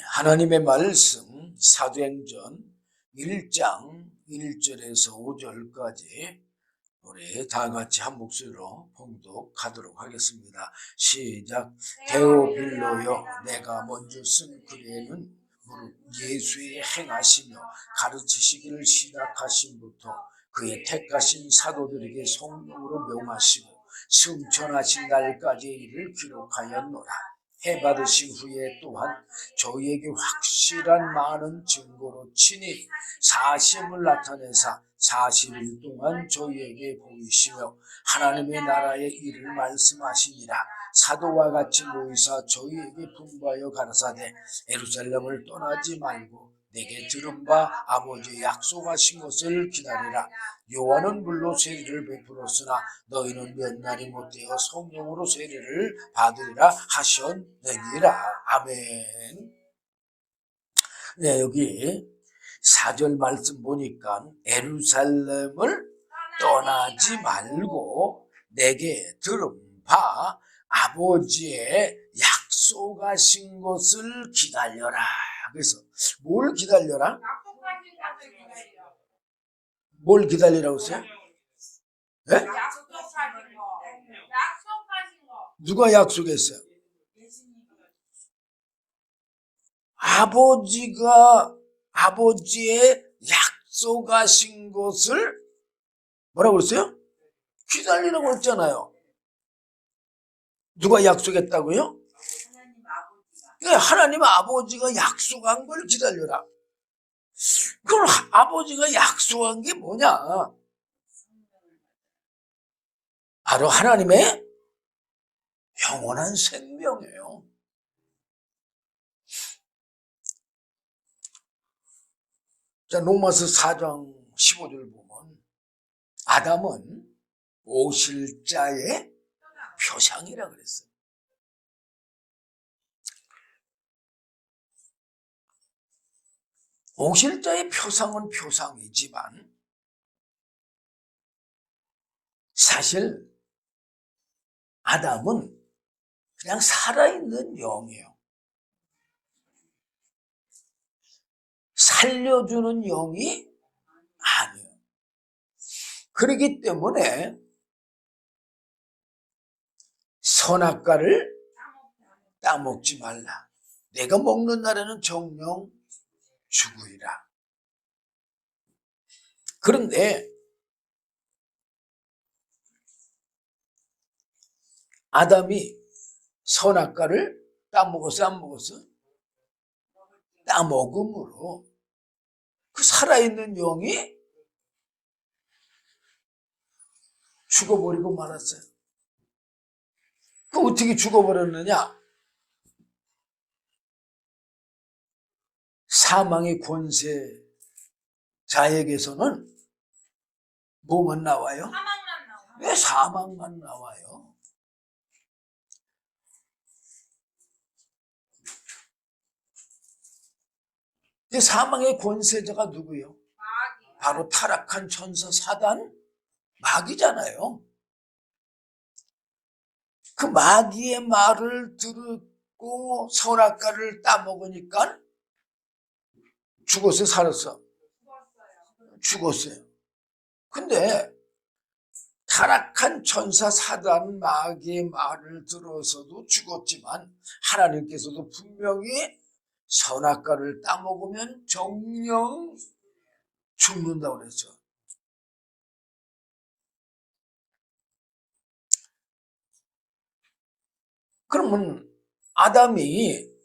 하나님의 말씀 사도행전 1장 1절에서 5절까지 우리 다 같이 한 목소리로 봉독하도록 하겠습니다. 시작. 데오빌로여, 내가 먼저 쓴 글에는 무릇 예수의 행하시며 가르치시기를 시작하신부터 그의 택하신 사도들에게 성령으로 명하시고 승천하신 날까지의 일을 기록하였노라. 해받으신 후에 또한 저희에게 확실한 많은 증거로 친히 사심을 나타내사 40일 동안 저희에게 보이시며 하나님의 나라의 일을 말씀하시니라. 사도와 같이 모이사 저희에게 분부하여 가라사대 예루살렘을 떠나지 말고 내게 들은 바 아버지의 약속하신 것을 기다리라. 요한은 물로 세례를 베풀었으나 너희는 몇 날이 못되어 성령으로 세례를 받으리라 하셨느니라. 아멘. 네, 여기 4절 말씀 보니까 예루살렘을 떠나지 말고 내게 들은 바 아버지의 약속하신 것을 기다려라. 그래서 뭘 기다려라? 뭘 기다리라고 했어요? 네? 누가 약속했어요? 아버지가 아버지의 약속하신 것을 뭐라고 그랬어요? 기다리라고 했잖아요. 누가 약속했다고요? 하나님 아버지가 약속한 걸 기다려라. 그럼 아버지가 약속한 게 뭐냐? 바로 하나님의 영원한 생명이에요. 자, 로마서 4장 15절 보면 아담은 오실 자의 표상이라 그랬어요. 오실 자의 표상은 표상이지만 사실 아담은 그냥 살아있는 영이에요. 살려주는 영이 아니에요. 그렇기 때문에 선악과를 따먹지 말라. 내가 먹는 날에는 정령 죽으리라. 그런데 아담이 선악과를 따먹었어, 안 먹었어? 따먹음으로 그 살아있는 영이 죽어버리고 말았어요. 그 어떻게 죽어버렸느냐? 사망의 권세자에게서는 뭐만 나와요? 왜 사망만 나와요? 사망의 권세자가 누구예요? 바로 타락한 천사 사단 마귀잖아요. 그 마귀의 말을 듣고 선악과를 따먹으니까 죽었어요, 살았어? 죽었어요. 근데 타락한 천사 사단 마귀의 말을 들어서도 죽었지만 하나님께서도 분명히 선악과를 따먹으면 정령 죽는다고 그랬죠. 그러면 아담이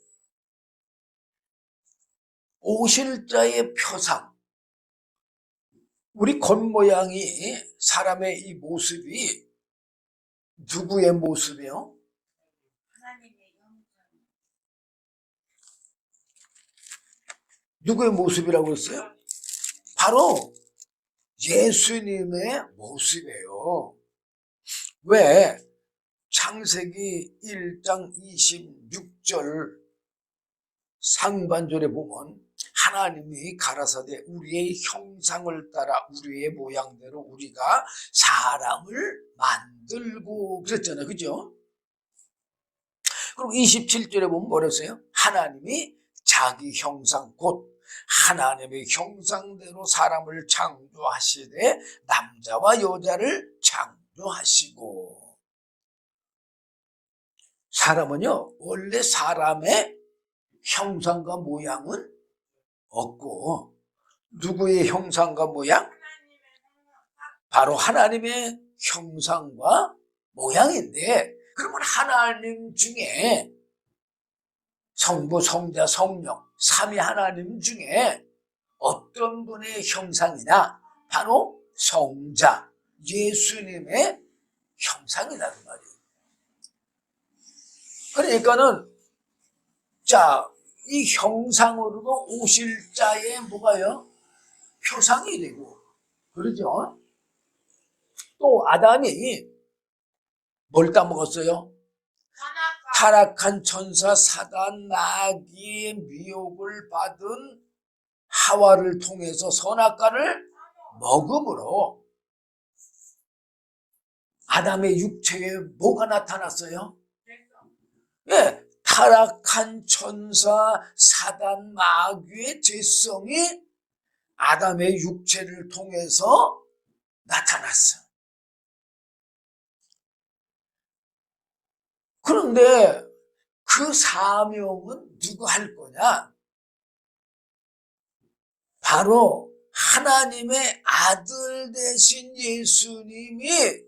오실 자의 표상, 우리 겉모양이 사람의 이 모습이 누구의 모습이에요? 누구의 모습이라고 했어요? 바로 예수님의 모습이에요. 왜? 창세기 1장 26절 상반절에 보면 하나님이 가라사대 우리의 형상을 따라 우리의 모양대로 우리가 사람을 만들고 그랬잖아요. 그죠? 그럼 27절에 보면 뭐랬어요? 하나님이 자기 형상 곧 하나님의 형상대로 사람을 창조하시되 남자와 여자를 창조하시고. 사람은요 원래 사람의 형상과 모양은 없고 누구의 형상과 모양? 바로 하나님의 형상과 모양인데, 그러면 하나님 중에 성부, 성자, 성령 삼위 하나님 중에 어떤 분의 형상이냐? 바로 성자 예수님의 형상이라는 말이에요. 그러니까는 이 형상으로도 오실 자의 뭐가요? 표상이 되고, 그러죠? 또 아담이 뭘 따먹었어요? 타락한 천사 사단 마귀의 미혹을 받은 하와를 통해서 선악과를 먹음으로 아담의 육체에 뭐가 나타났어요? 예, 타락한 천사 사단 마귀의 죄성이 아담의 육체를 통해서 나타났어요. 그런데 그 사명은 누가 할 거냐? 바로 하나님의 아들 되신 예수님이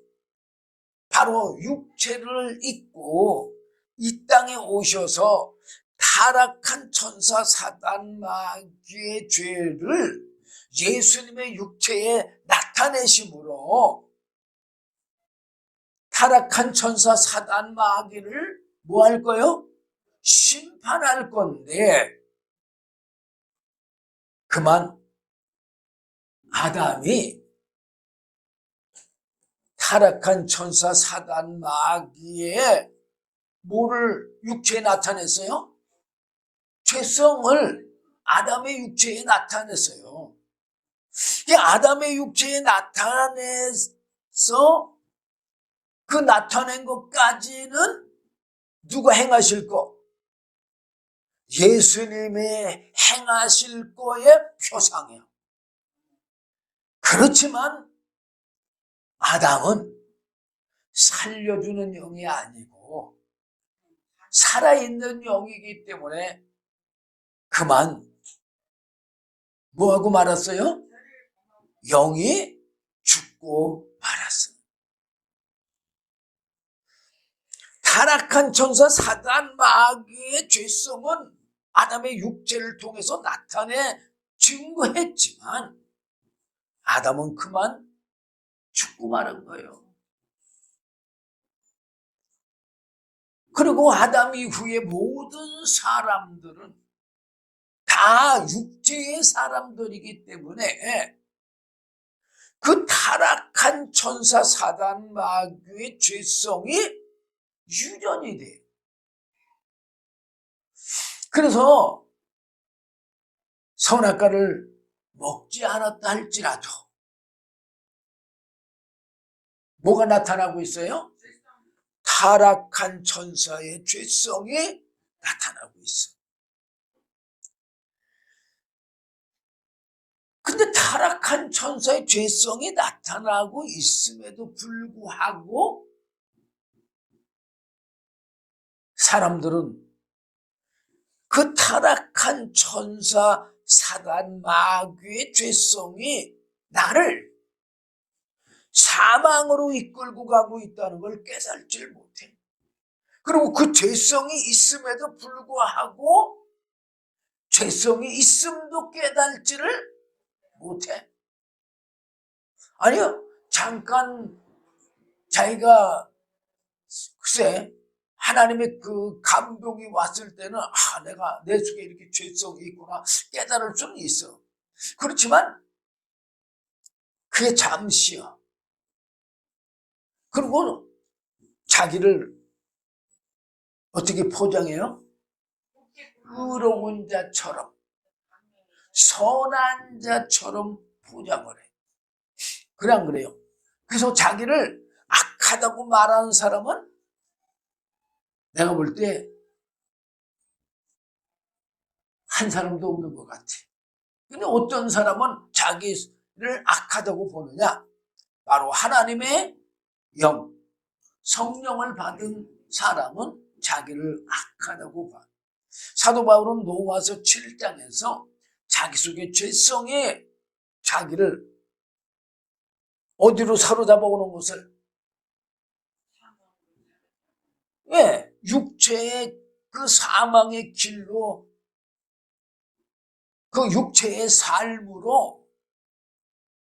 바로 육체를 입고 이 땅에 오셔서 타락한 천사 사단 마귀의 죄를 예수님의 육체에 나타내심으로 타락한 천사 사단 마귀를 뭐 할 거요? 심판할 건데, 그만 아담이 타락한 천사 사단 마귀의 뭐를 육체에 나타냈어요? 죄성을 아담의 육체에 나타냈어요. 이 아담의 육체에 나타내서 그 나타낸 것까지는 누가 행하실 거? 예수님의 행하실 거의 표상이에요. 그렇지만 아담은 살려주는 영이 아니고 살아있는 영이기 때문에 그만 뭐하고 말았어요? 영이 죽고 말았어요. 타락한 천사 사단 마귀의 죄성은 아담의 육체를 통해서 나타내 증거했지만 아담은 그만 죽고 말은 거예요. 그리고 아담 이후에 모든 사람들은 다 육체의 사람들이기 때문에 그 타락한 천사 사단 마귀의 죄성이 유전이 돼. 그래서 선악과를 먹지 않았다 할지라도 뭐가 나타나고 있어요? 타락한 천사의 죄성이 나타나고 있어요. 근데 타락한 천사의 죄성이 나타나고 있음에도 불구하고 사람들은 그 타락한 천사 사단 마귀의 죄성이 나를 사망으로 이끌고 가고 있다는 걸 깨달지 못해. 그리고 그 죄성이 있음에도 불구하고 죄성이 있음도 깨달지를 못해. 아니요, 잠깐 자기가 글쎄 하나님의 그 감동이 왔을 때는 내가 내 속에 이렇게 죄성이 있구나 깨달을 수는 있어. 그렇지만 그게 잠시야. 그리고 자기를 어떻게 포장해요? 의로운 자처럼 선한 자처럼 포장을 해. 그래 안 그래요? 그래서 자기를 악하다고 말하는 사람은 내가 볼 때 한 사람도 없는 것 같아. 근데 어떤 사람은 자기를 악하다고 보느냐? 바로 하나님의 영, 성령을 받은 사람은 자기를 악하다고 봐. 사도 바울은 로마서 7장에서 자기 속의 죄성이 자기를 어디로 사로잡아 오는 것을, 예, 육체의 그 사망의 길로, 그 육체의 삶으로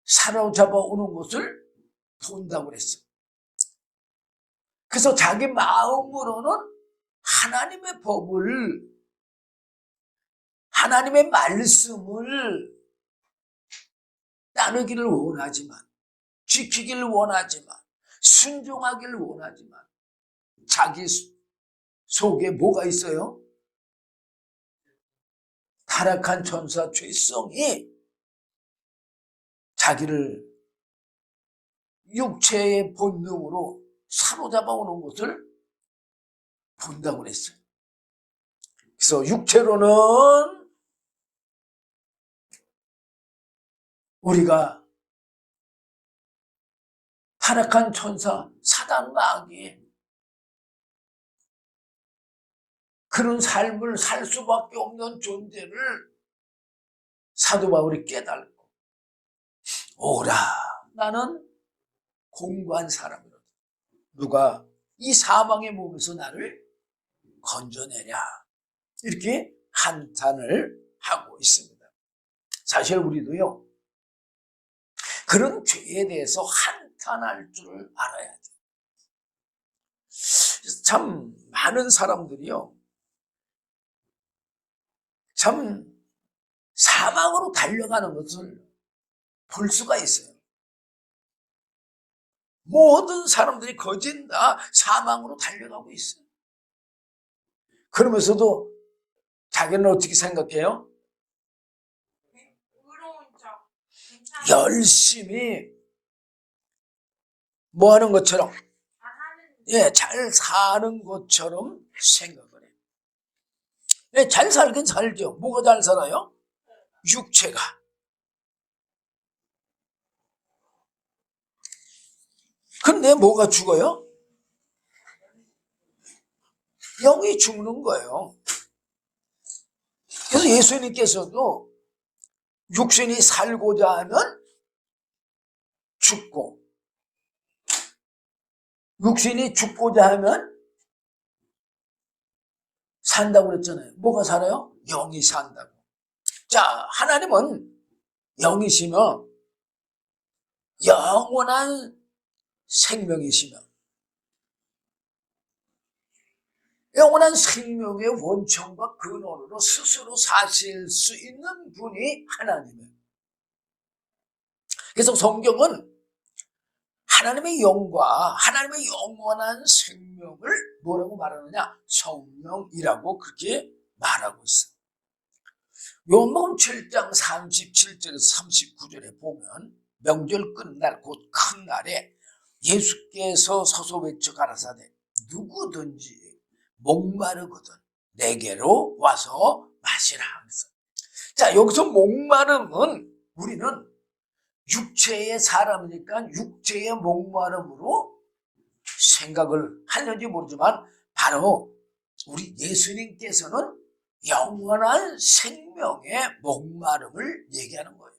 사로잡아 오는 것을 본다고 그랬어요. 그래서 자기 마음으로는 하나님의 법을, 하나님의 말씀을 따르기를 원하지만, 지키기를 원하지만, 순종하기를 원하지만, 자기 속에 뭐가 있어요? 타락한 천사 죄성이 자기를 육체의 본능으로 사로잡아 오는 것을 본다고 그랬어요. 그래서 육체로는 우리가 타락한 천사 사단 마귀 그런 삶을 살 수밖에 없는 존재를 사도 바울이 깨달고, 오라, 나는 공고한 사람이로다. 누가 이 사망의 몸에서 나를 건져내랴. 이렇게 한탄을 하고 있습니다. 사실 우리도요, 그런 죄에 대해서 한탄할 줄을 알아야 돼요. 참 많은 사람들이요, 참 사망으로 달려가는 것을 볼 수가 있어요. 모든 사람들이 거진 다 사망으로 달려가고 있어요. 그러면서도 자기는 어떻게 생각해요? 열심히 뭐 하는 것처럼, 예, 잘 사는 것처럼 생각을 해요. 예, 잘 살긴 살죠. 뭐가 잘 살아요? 육체가. 근데 뭐가 죽어요? 영이 죽는 거예요. 그래서 예수님께서도 육신이 살고자 하면 죽고, 육신이 죽고자 하면 산다고 그랬잖아요. 뭐가 살아요? 영이 산다고. 자, 하나님은 영이시며 영원한 생명이시며 영원한 생명의 원천과 근원으로 스스로 사실 수 있는 분이 하나님이에요. 그래서 성경은 하나님의 영과 하나님의 영원한 생명을 뭐라고 말하느냐? 성령이라고 그렇게 말하고 있어요. 요한복음 7장 37절에서 39절에 보면 명절 끝날 곧 큰 날에 예수께서 서서 외쳐 가라사대 누구든지 목마르거든 내게로 와서 마시라. 자, 여기서 목마름은 우리는 육체의 사람이니까 육체의 목마름으로 생각을 하는지 모르지만 바로 우리 예수님께서는 영원한 생명의 목마름을 얘기하는 거예요.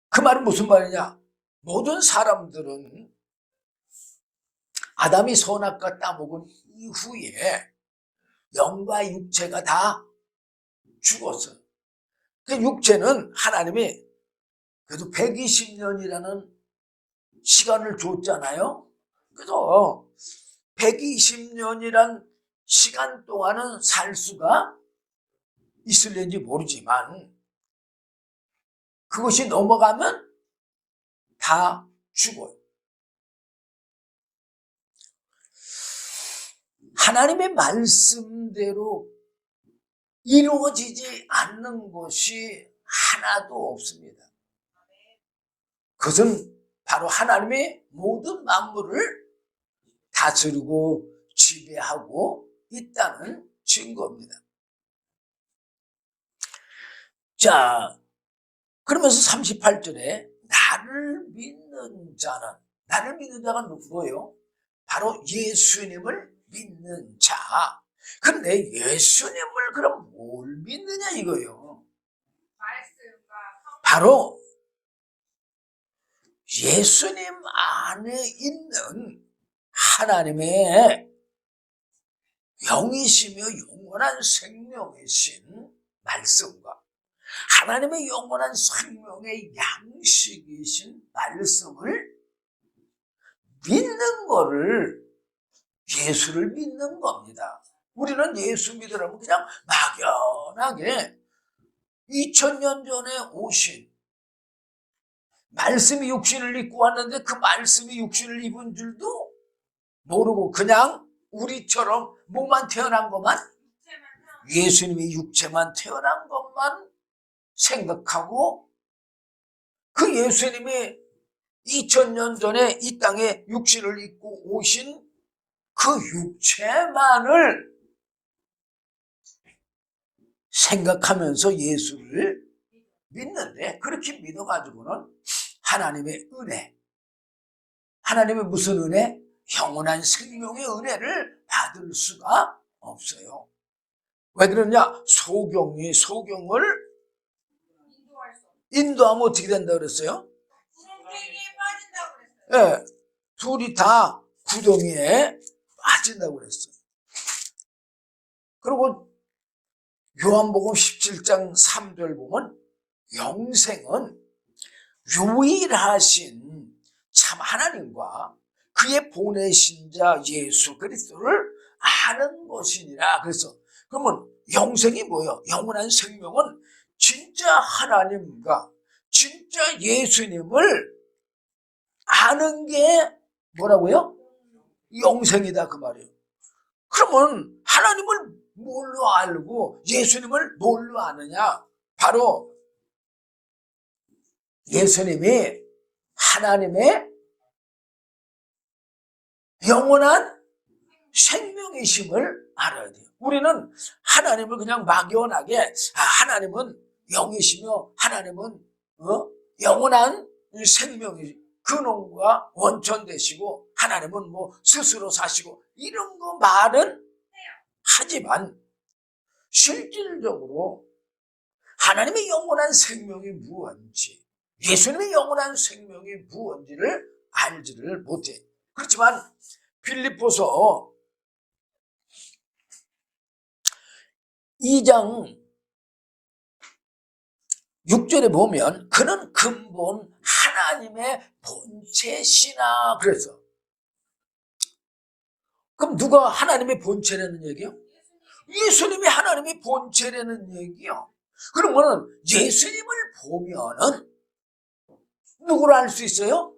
그 말은 무슨 말이냐? 모든 사람들은 아담이 선악과 따먹은 이후에 영과 육체가 다 죽었어요. 그 육체는 하나님이 그래도 120년이라는 시간을 줬잖아요. 그래서 120년이란 시간 동안은 살 수가 있을는지 모르지만 그것이 넘어가면 다 죽어요. 하나님의 말씀대로 이루어지지 않는 것이 하나도 없습니다. 그것은 바로 하나님의 모든 만물을 다스리고 지배하고 있다는 증거입니다. 자, 그러면서 38절에 나를 믿는 자가 누구예요? 바로 예수님을 믿는 자. 그런데 예수님을 그럼 뭘 믿느냐 이거예요. 바로 예수님 안에 있는 하나님의 영이시며 영원한 생명이신 말씀과 하나님의 영원한 생명의 양식이신 말씀을 믿는 거를 예수를 믿는 겁니다. 우리는 예수 믿으라면 그냥 막연하게 2000년 전에 오신 말씀이 육신을 입고 왔는데 그 말씀이 육신을 입은 줄도 모르고 그냥 우리처럼 몸만 태어난 것만, 예수님이 육체만 태어난 것만 생각하고 그 예수님이 2000년 전에 이 땅에 육신을 입고 오신 그 육체만을 생각하면서 예수를 믿는데, 그렇게 믿어가지고는 하나님의 은혜, 하나님의 무슨 은혜? 영원한 생명의 은혜를 받을 수가 없어요. 왜 그러냐? 소경을 인도하면 어떻게 된다 그랬어요? 네, 둘이 다 구덩이에 빠진다고 그랬어요. 그리고 요한복음 17장 3절 보면 영생은 유일하신 참 하나님과 그의 보내신 자 예수 그리스도를 아는 것이니라. 그래서 그러면 영생이 뭐예요? 영원한 생명은 진짜 하나님과 진짜 예수님을 아는 게 뭐라고요? 영생이다 그 말이에요. 그러면 하나님을 뭘로 알고 예수님을 뭘로 아느냐? 바로 예수님이 하나님의 영원한 생명이심을 알아야 돼요. 우리는 하나님을 그냥 막연하게 하나님은 영이시며 하나님은 영원한 생명이 근원과 원천 되시고 하나님은 뭐 스스로 사시고 이런 거 말은 하지만 실질적으로 하나님의 영원한 생명이 무엇인지 예수님의 영원한 생명이 무엇인지를 알지를 못해. 그렇지만 빌립보서 2장 6절에 보면 그는 근본 하나님의 본체시나 그래서 그럼 누가 하나님의 본체라는 얘기요? 예수님이 하나님의 본체라는 얘기요. 그러면 예수님을 보면은 누구를 알 수 있어요?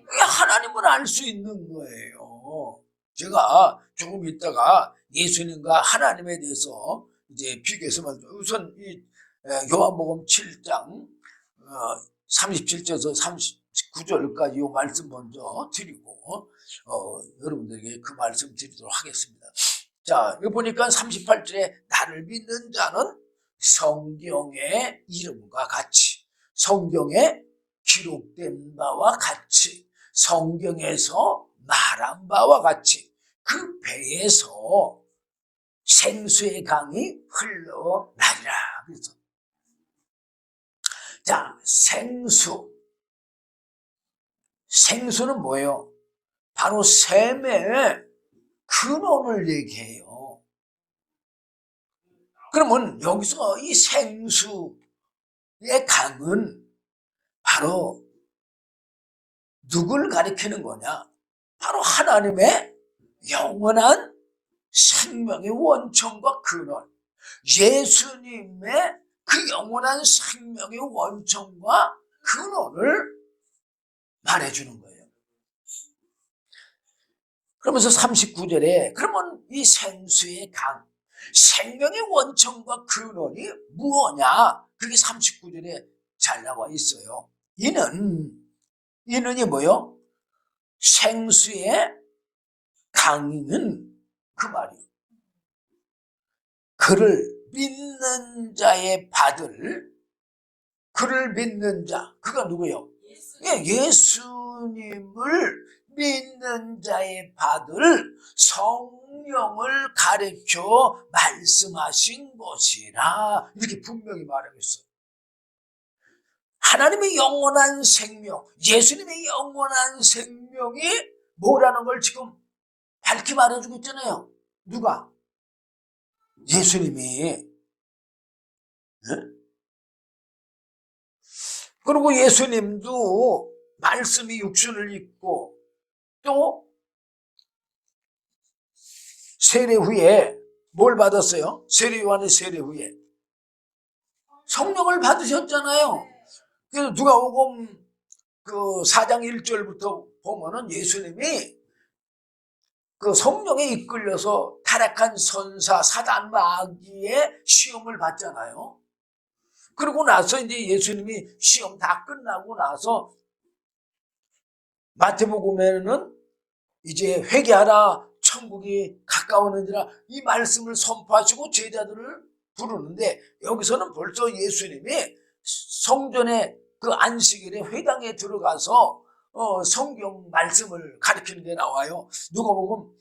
하나님을 알 수 있는 거예요. 제가 조금 있다가 예수님과 하나님에 대해서 이제 비교해서 우선 이 요한복음 7장 37절에서 39절까지 이 말씀 먼저 드리고 여러분들에게 그 말씀 드리도록 하겠습니다. 자, 여기 보니까 38절에 나를 믿는 자는 성경의 이름과 같이 성경에 기록된 바와 같이 성경에서 말한 바와 같이 그 배에서 생수의 강이 흘러나리라. 그래서 자, 생수는 뭐예요? 바로 샘의 근원을 얘기해요. 그러면 여기서 이 생수의 강은 바로 누굴 가리키는 거냐? 바로 하나님의 영원한 생명의 원천과 근원, 예수님의 그 영원한 생명의 원천과 근원을 말해주는 거예요. 그러면서 39절에 그러면 이 생수의 강, 생명의 원천과 근원이 무엇냐? 그게 39절에 잘 나와 있어요. 이는이 뭐요? 생수의 강은 그 말이에요. 그를 믿는 자의 받을 그를 믿는 자, 그가 누구예요? 예, 예수님을 믿는 자에 받을 성령을 가르쳐 말씀하신 것이라 이렇게 분명히 말하고 있어요. 하나님의 영원한 생명, 예수님의 영원한 생명이 뭐라는 걸 지금 밝히 말해주고 있잖아요. 누가? 예수님이. 그리고 예수님도 말씀이 육신을 입고 또 세례 후에 뭘 받았어요? 세례 요한의 세례 후에 성령을 받으셨잖아요. 그래서 누가복음 그 4장 1절부터 보면은 예수님이 그 성령에 이끌려서 타락한 선사 사단 마귀의 시험을 받잖아요. 그러고 나서 이제 예수님이 시험 다 끝나고 나서 마태복음에는 이제 회개하라 천국이 가까웠는지라 이 말씀을 선포하시고 제자들을 부르는데 여기서는 벌써 예수님이 성전에 그 안식일에 회당에 들어가서 성경 말씀을 가르치는 데 나와요. 누가복음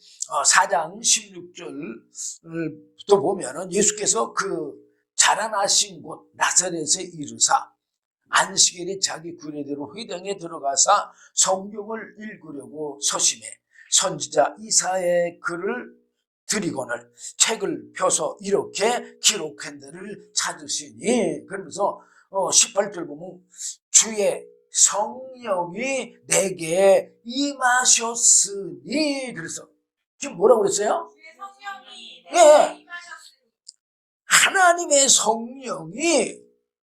4장 16절부터 보면은 예수께서 그 자라나신 곳 나사렛에 이르사 안식일에 자기 규례대로 회당에 들어가서 성경을 읽으려고 서심해 선지자 이사야의 글을 드리거늘 책을 펴서 이렇게 기록한 데를 찾으시니 그러면서 18절 보면 주의 성령이 내게 임하셨으니 그래서 지금 뭐라고 그랬어요? 주의 성령이 예. 내게 임하셨으니 하나님의 성령이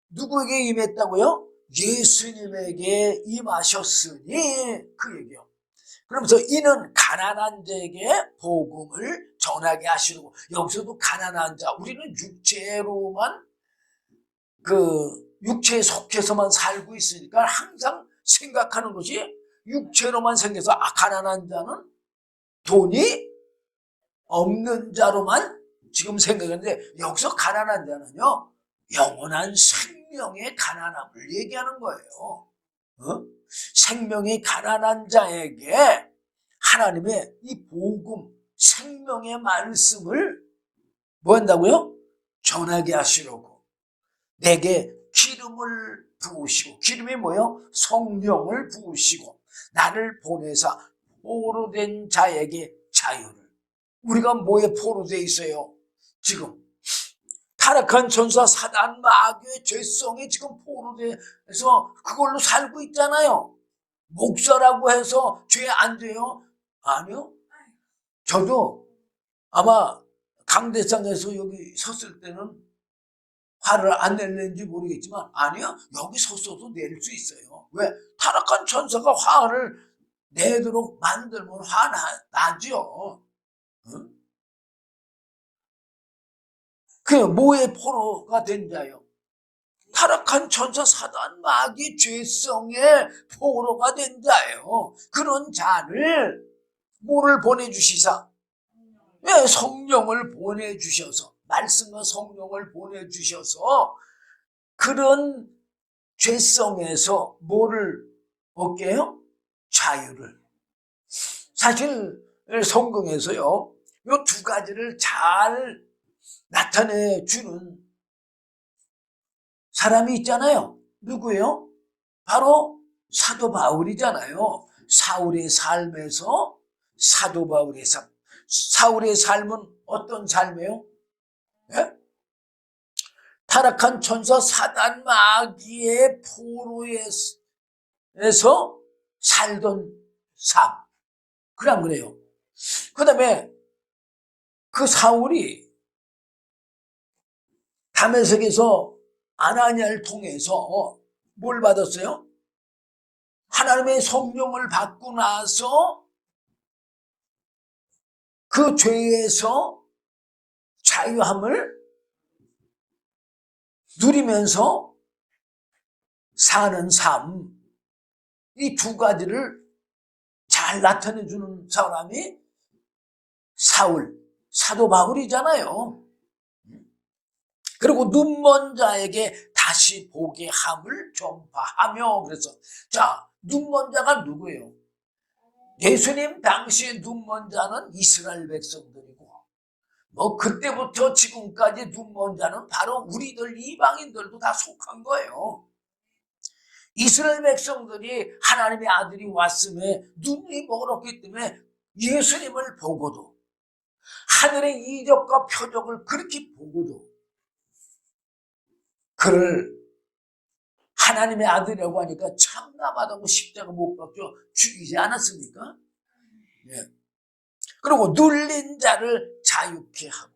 누구에게 임했다고요? 예수님에게 임하셨으니 그 얘기요. 그러면서 이는 가난한 자에게 복음을 전하게 하시려고 여기서도 가난한 자 우리는 육체로만 그 육체에 속해서만 살고 있으니까 항상 생각하는 것이 육체로만 생겨서 가난한 자는 돈이 없는 자로만 지금 생각하는데 여기서 가난한 자는요 영원한 생명의 가난함을 얘기하는 거예요. 생명의 가난한 자에게 하나님의 이 복음 생명의 말씀을 뭐 한다고요? 전하게 하시려고 내게 기름을 부으시고 기름이 뭐예요? 성령을 부으시고 나를 보내사 포로된 자에게 자유를 우리가 뭐에 포로되어 있어요? 지금 타락한 전사 사단 마귀의 죄성에 지금 포로돼서 그걸로 살고 있잖아요. 목사라고 해서 죄 안 돼요? 아니요. 저도 아마 강대상에서 여기 섰을 때는 화를 안 낼는지 모르겠지만 아니요. 여기 섰어도 낼 수 있어요. 왜? 타락한 천사가 화를 내도록 만들면 화나죠. 응? 그 뭐의 포로가 된 자요? 타락한 천사 사단 마귀 죄성의 포로가 된 자예요. 그런 자를 뭐를 보내주시사? 예, 성령을 보내주셔서 말씀과 성령을 보내주셔서 그런 죄성에서 뭐를 얻게 해요? 자유를. 사실 성경에서요 요 두 가지를 잘 나타내 주는 사람이 있잖아요. 누구예요? 바로 사도 바울이잖아요. 사울의 삶에서 사도 바울의 삶. 사울의 삶은 어떤 삶이에요? 예? 타락한 천사 사단 마귀의 포로에서 살던 삶. 그냥 그래요. 그 다음에 그 사울이 다메섹에서 아나니아를 통해서 뭘 받았어요? 하나님의 성령을 받고 나서 그 죄에서 자유함을 누리면서 사는 삶, 이 두 가지를 잘 나타내주는 사람이 사울, 사도 바울이잖아요. 그리고 눈먼 자에게 다시 보게 함을 전파하며. 그래서 자, 눈먼 자가 누구예요? 예수님 당시에 눈먼 자는 이스라엘 백성들이고, 뭐 그때부터 지금까지 눈먼 자는 바로 우리들 이방인들도 다 속한 거예요. 이스라엘 백성들이 하나님의 아들이 왔음에 눈이 멀었기 때문에 예수님을 보고도, 하늘의 이적과 표적을 그렇게 보고도 그를 하나님의 아들이라고 하니까 참남하다고 십자가 못 박혀 죽이지 않았습니까? 예. 그리고 눌린 자를 자유케 하고.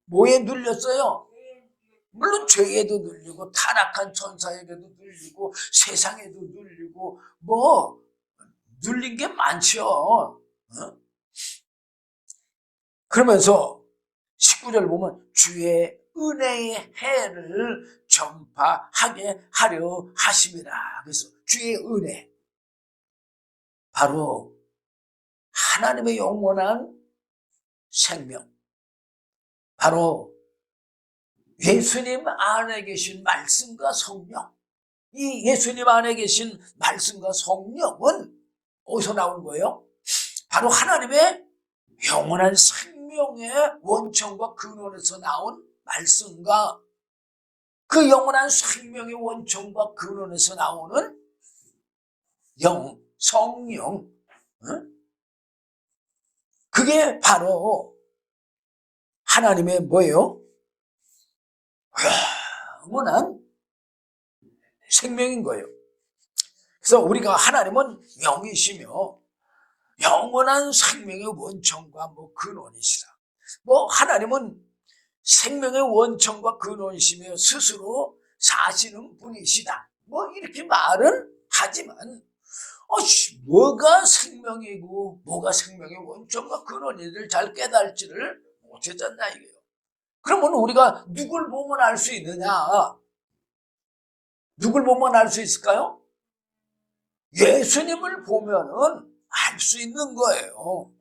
뭐에 눌렸어요? 물론 죄에도 눌리고 타락한 천사에게도 눌리고 세상에도 눌리고 뭐 눌린 게 많죠. 그러면서 19절 보면 주의 은혜의 해를 전파하게 하려 하심이라. 그래서 주의 은혜, 바로 하나님의 영원한 생명, 바로 예수님 안에 계신 말씀과 성령. 이 예수님 안에 계신 말씀과 성령은 어디서 나온 거예요? 바로 하나님의 영원한 생명의 원천과 근원에서 나온 말씀과 그 영원한 생명의 원천과 근원에서 나오는 성령. 그게 바로 하나님의 뭐예요? 영원한 생명인 거예요. 그래서 우리가 하나님은 영이시며 영원한 생명의 원천과 뭐 근원이시라. 뭐 하나님은 생명의 원천과 근원이시며 스스로 사시는 분이시다. 뭐 이렇게 말은 하지만 뭐가 생명이고 뭐가 생명의 원천과 근원인지를 잘 깨달지를 못했잖나 이거예요. 그러면 우리가 누굴 보면 알 수 있느냐? 누굴 보면 알 수 있을까요? 예수님을 보면은 알 수 있는 거예요.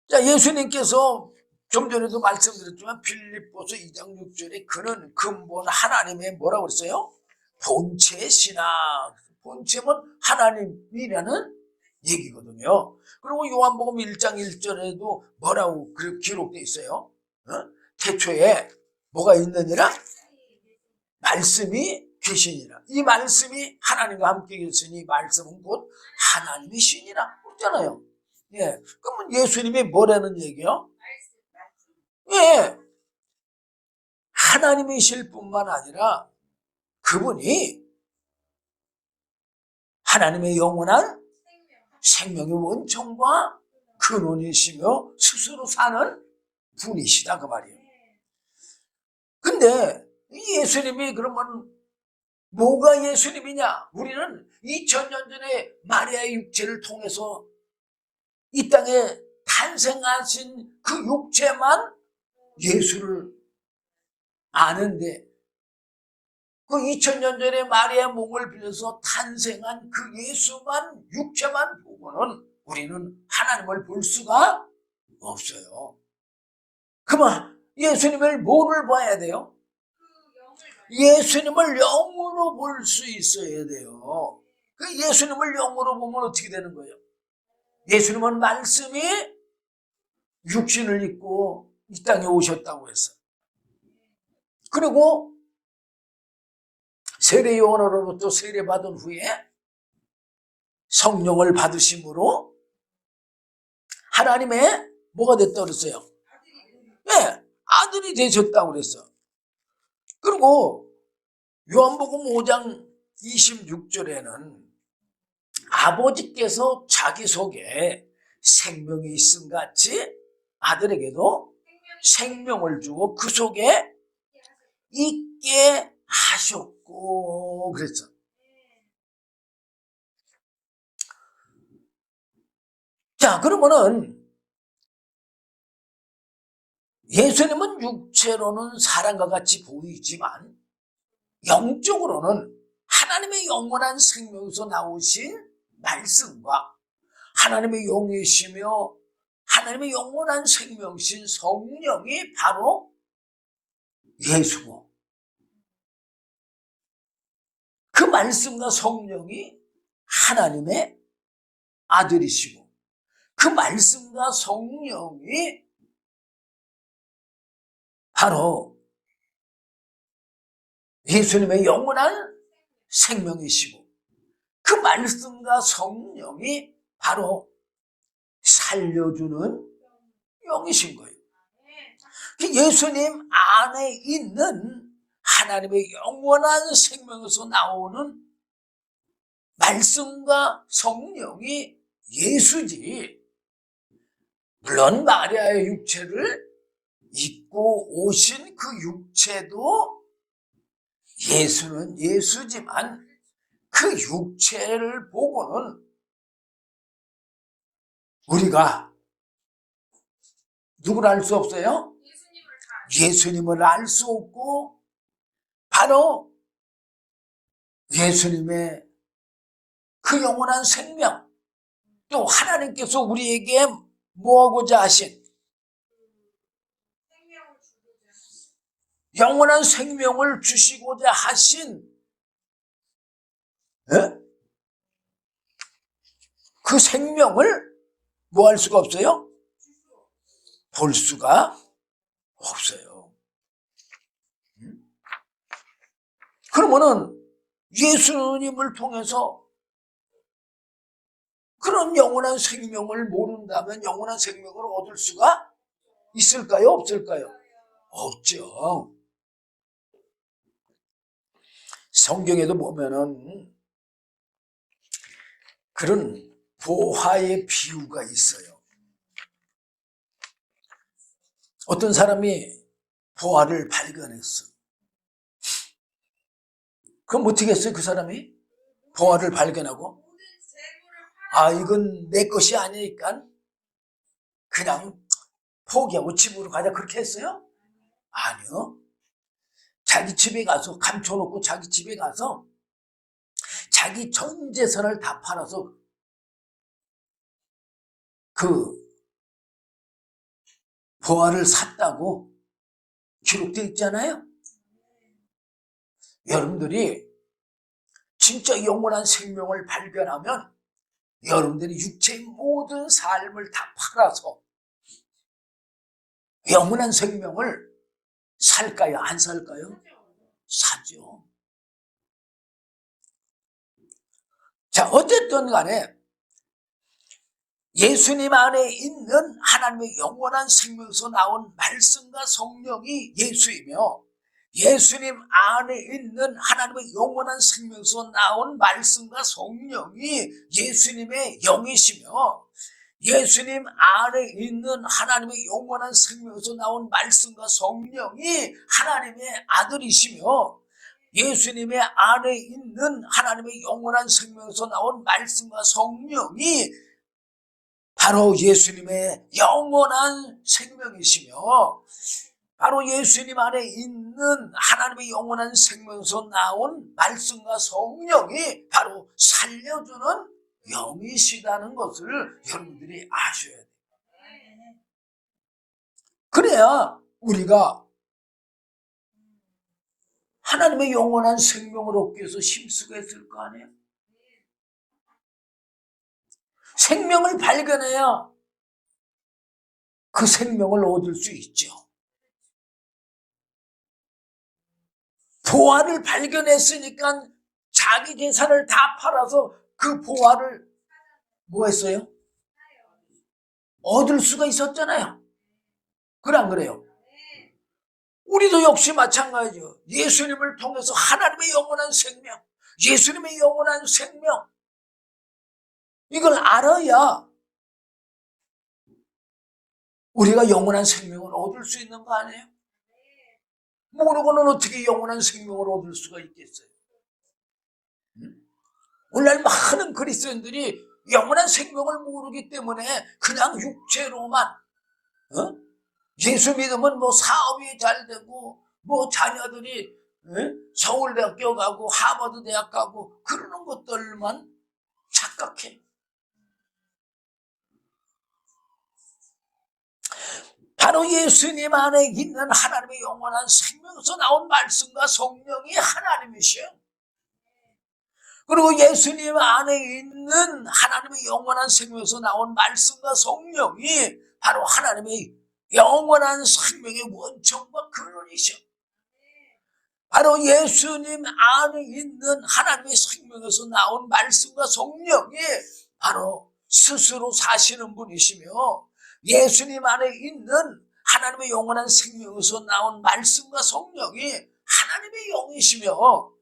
자, 예수님께서 좀 전에도 말씀드렸지만 빌립보서 2장 6절에 그는 근본 하나님의 뭐라고 그랬어요? 본체시나. 본체는 하나님이라는 얘기거든요. 그리고 요한복음 1장 1절에도 뭐라고 기록되어 있어요? 태초에 뭐가 있느니라? 말씀이 계시니라. 이 말씀이 하나님과 함께 계시니 말씀은 곧 하나님이시니라. 그렇잖아요. 예. 그러면 예수님이 뭐라는 얘기요? 예. 하나님이실 뿐만 아니라 그분이 하나님의 영원한 생명의 원천과 근원이시며 스스로 사는 분이시다 그 말이에요. 근데 이 예수님이 그러면 뭐가 예수님이냐? 우리는 2000년 전에 마리아의 육체를 통해서 이 땅에 탄생하신 그 육체만 예수를 아는데, 그 2000년 전에 마리아의 몸을 빌려서 탄생한 그 예수만, 육체만 보고는 우리는 하나님을 볼 수가 없어요. 그러면 예수님을 뭐를 봐야 돼요? 예수님을 영으로 볼 수 있어야 돼요. 그 예수님을 영으로 보면 어떻게 되는 거예요? 예수님은 말씀이 육신을 입고 이 땅에 오셨다고 했어요. 그리고 세례 요한으로부터 세례받은 후에 성령을 받으심으로 하나님의 뭐가 됐다고 그랬어요? 네, 아들이 되셨다고 그랬어요. 그리고 요한복음 5장 26절에는 아버지께서 자기 속에 생명이 있음 같이 아들에게도 생명을 주고 그 속에 있게 하셨고 그랬죠. 자, 그러면은 예수님은 육체로는 사람과 같이 보이지만 영적으로는 하나님의 영원한 생명에서 나오신 말씀과 하나님의 영이시며 하나님의 영원한 생명이신 성령이 바로 예수고, 말씀과 성령이 하나님의 아들이시고 그 말씀과 성령이 바로 예수님의 영원한 생명이시고 그 말씀과 성령이 바로 살려주는 영이신 거예요. 예수님 안에 있는 하나님의 영원한 생명에서 나오는 말씀과 성령이 예수지, 물론 마리아의 육체를 입고 오신 그 육체도 예수는 예수지만 그 육체를 보고는 우리가 누구를 알 수 없어요? 예수님을 알 수 없고 바로 예수님의 그 영원한 생명, 또 하나님께서 우리에게 뭐하고자 하신 영원한 생명을 주시고자 하신 그 생명을 뭐 할 수가 없어요? 볼 수가 없어요. 그러면은 예수님을 통해서 그런 영원한 생명을 모른다면 영원한 생명을 얻을 수가 있을까요? 없을까요? 없죠. 성경에도 보면은 그런 보화의 비유가 있어요. 어떤 사람이 보화를 발견했어. 그럼 어떻게 했어요? 그 사람이 보화를 발견하고 이건 내 것이 아니니까 그냥 포기하고 집으로 가자 그렇게 했어요? 아니요. 자기 집에 가서 감춰놓고 자기 집에 가서 자기 전 재산을 다 팔아서 그 보화를 샀다고 기록되어 있잖아요. 여러분들이 진짜 영원한 생명을 발견하면 여러분들이 육체의 모든 삶을 다 팔아서 영원한 생명을 살까요? 안 살까요? 사죠. 자, 어쨌든 간에 예수님 안에 있는 하나님의 영원한 생명에서 나온 말씀과 성령이 예수이며 예수님 안에 있는 하나님의 영원한 생명에서 나온 말씀과 성령이 예수님의 영이시며 예수님 안에 있는 하나님의 영원한 생명에서 나온 말씀과 성령이 하나님의 아들이시며 예수님의 안에 있는 하나님의 영원한 생명에서 나온 말씀과 성령이 바로 예수님의 영원한 생명이시며 바로 예수님 안에 있는 하나님의 영원한 생명에서 나온 말씀과 성령이 바로 살려주는 영이시다는 것을 여러분들이 아셔야 돼요. 그래야 우리가 하나님의 영원한 생명을 얻기 위해서 힘쓰겠을 거 아니에요? 생명을 발견해야 그 생명을 얻을 수 있죠. 보화를 발견했으니까 자기 재산을 다 팔아서 그 보화를 뭐 했어요? 얻을 수가 있었잖아요. 그래 안 그래요? 우리도 역시 마찬가지죠. 예수님을 통해서 하나님의 영원한 생명, 예수님의 영원한 생명, 이걸 알아야 우리가 영원한 생명을 얻을 수 있는 거 아니에요? 모르고는 어떻게 영원한 생명을 얻을 수가 있겠어요? 오늘날 많은 그리스도인들이 영원한 생명을 모르기 때문에 그냥 육체로만 예수 믿으면 뭐 사업이 잘 되고 뭐 자녀들이 서울대학교 가고 하버드 대학 가고 그러는 것들만 착각해. 바로 예수님 안에 있는 하나님의 영원한 생명에서 나온 말씀과 성령이 하나님이셔요. 그리고 예수님 안에 있는 하나님의 영원한 생명에서 나온 말씀과 성령이 바로 하나님의 영원한 생명의 원천과 근원이셔. 바로 예수님 안에 있는 하나님의 생명에서 나온 말씀과 성령이 바로 스스로 사시는 분이시며, 예수님 안에 있는 하나님의 영원한 생명에서 나온 말씀과 성령이 하나님의 영이시며,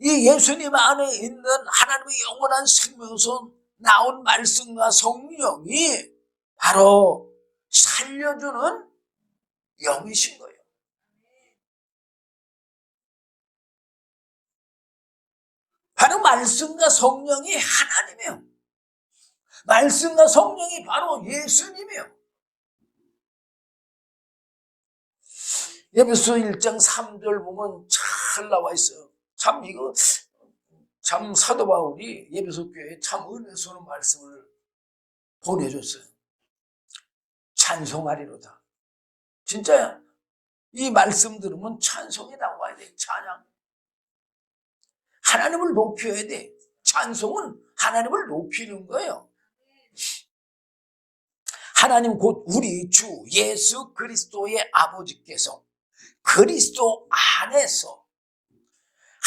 이 예수님 안에 있는 하나님의 영원한 생명에서 나온 말씀과 성령이 바로 살려주는 영이신 거예요. 바로 말씀과 성령이 하나님이에요. 말씀과 성령이 바로 예수님이에요. 에베소 1장 3절 보면 잘 나와 있어요. 참 이거 참 사도 바울이 에베소 교회에 참 은혜스러운 말씀을 보내줬어요. 찬송하리로다. 진짜 이 말씀 들으면 찬송이 나와야 돼. 찬양. 하나님을 높여야 돼. 찬송은 하나님을 높이는 거예요. 하나님 곧 우리 주 예수 그리스도의 아버지께서 그리스도 안에서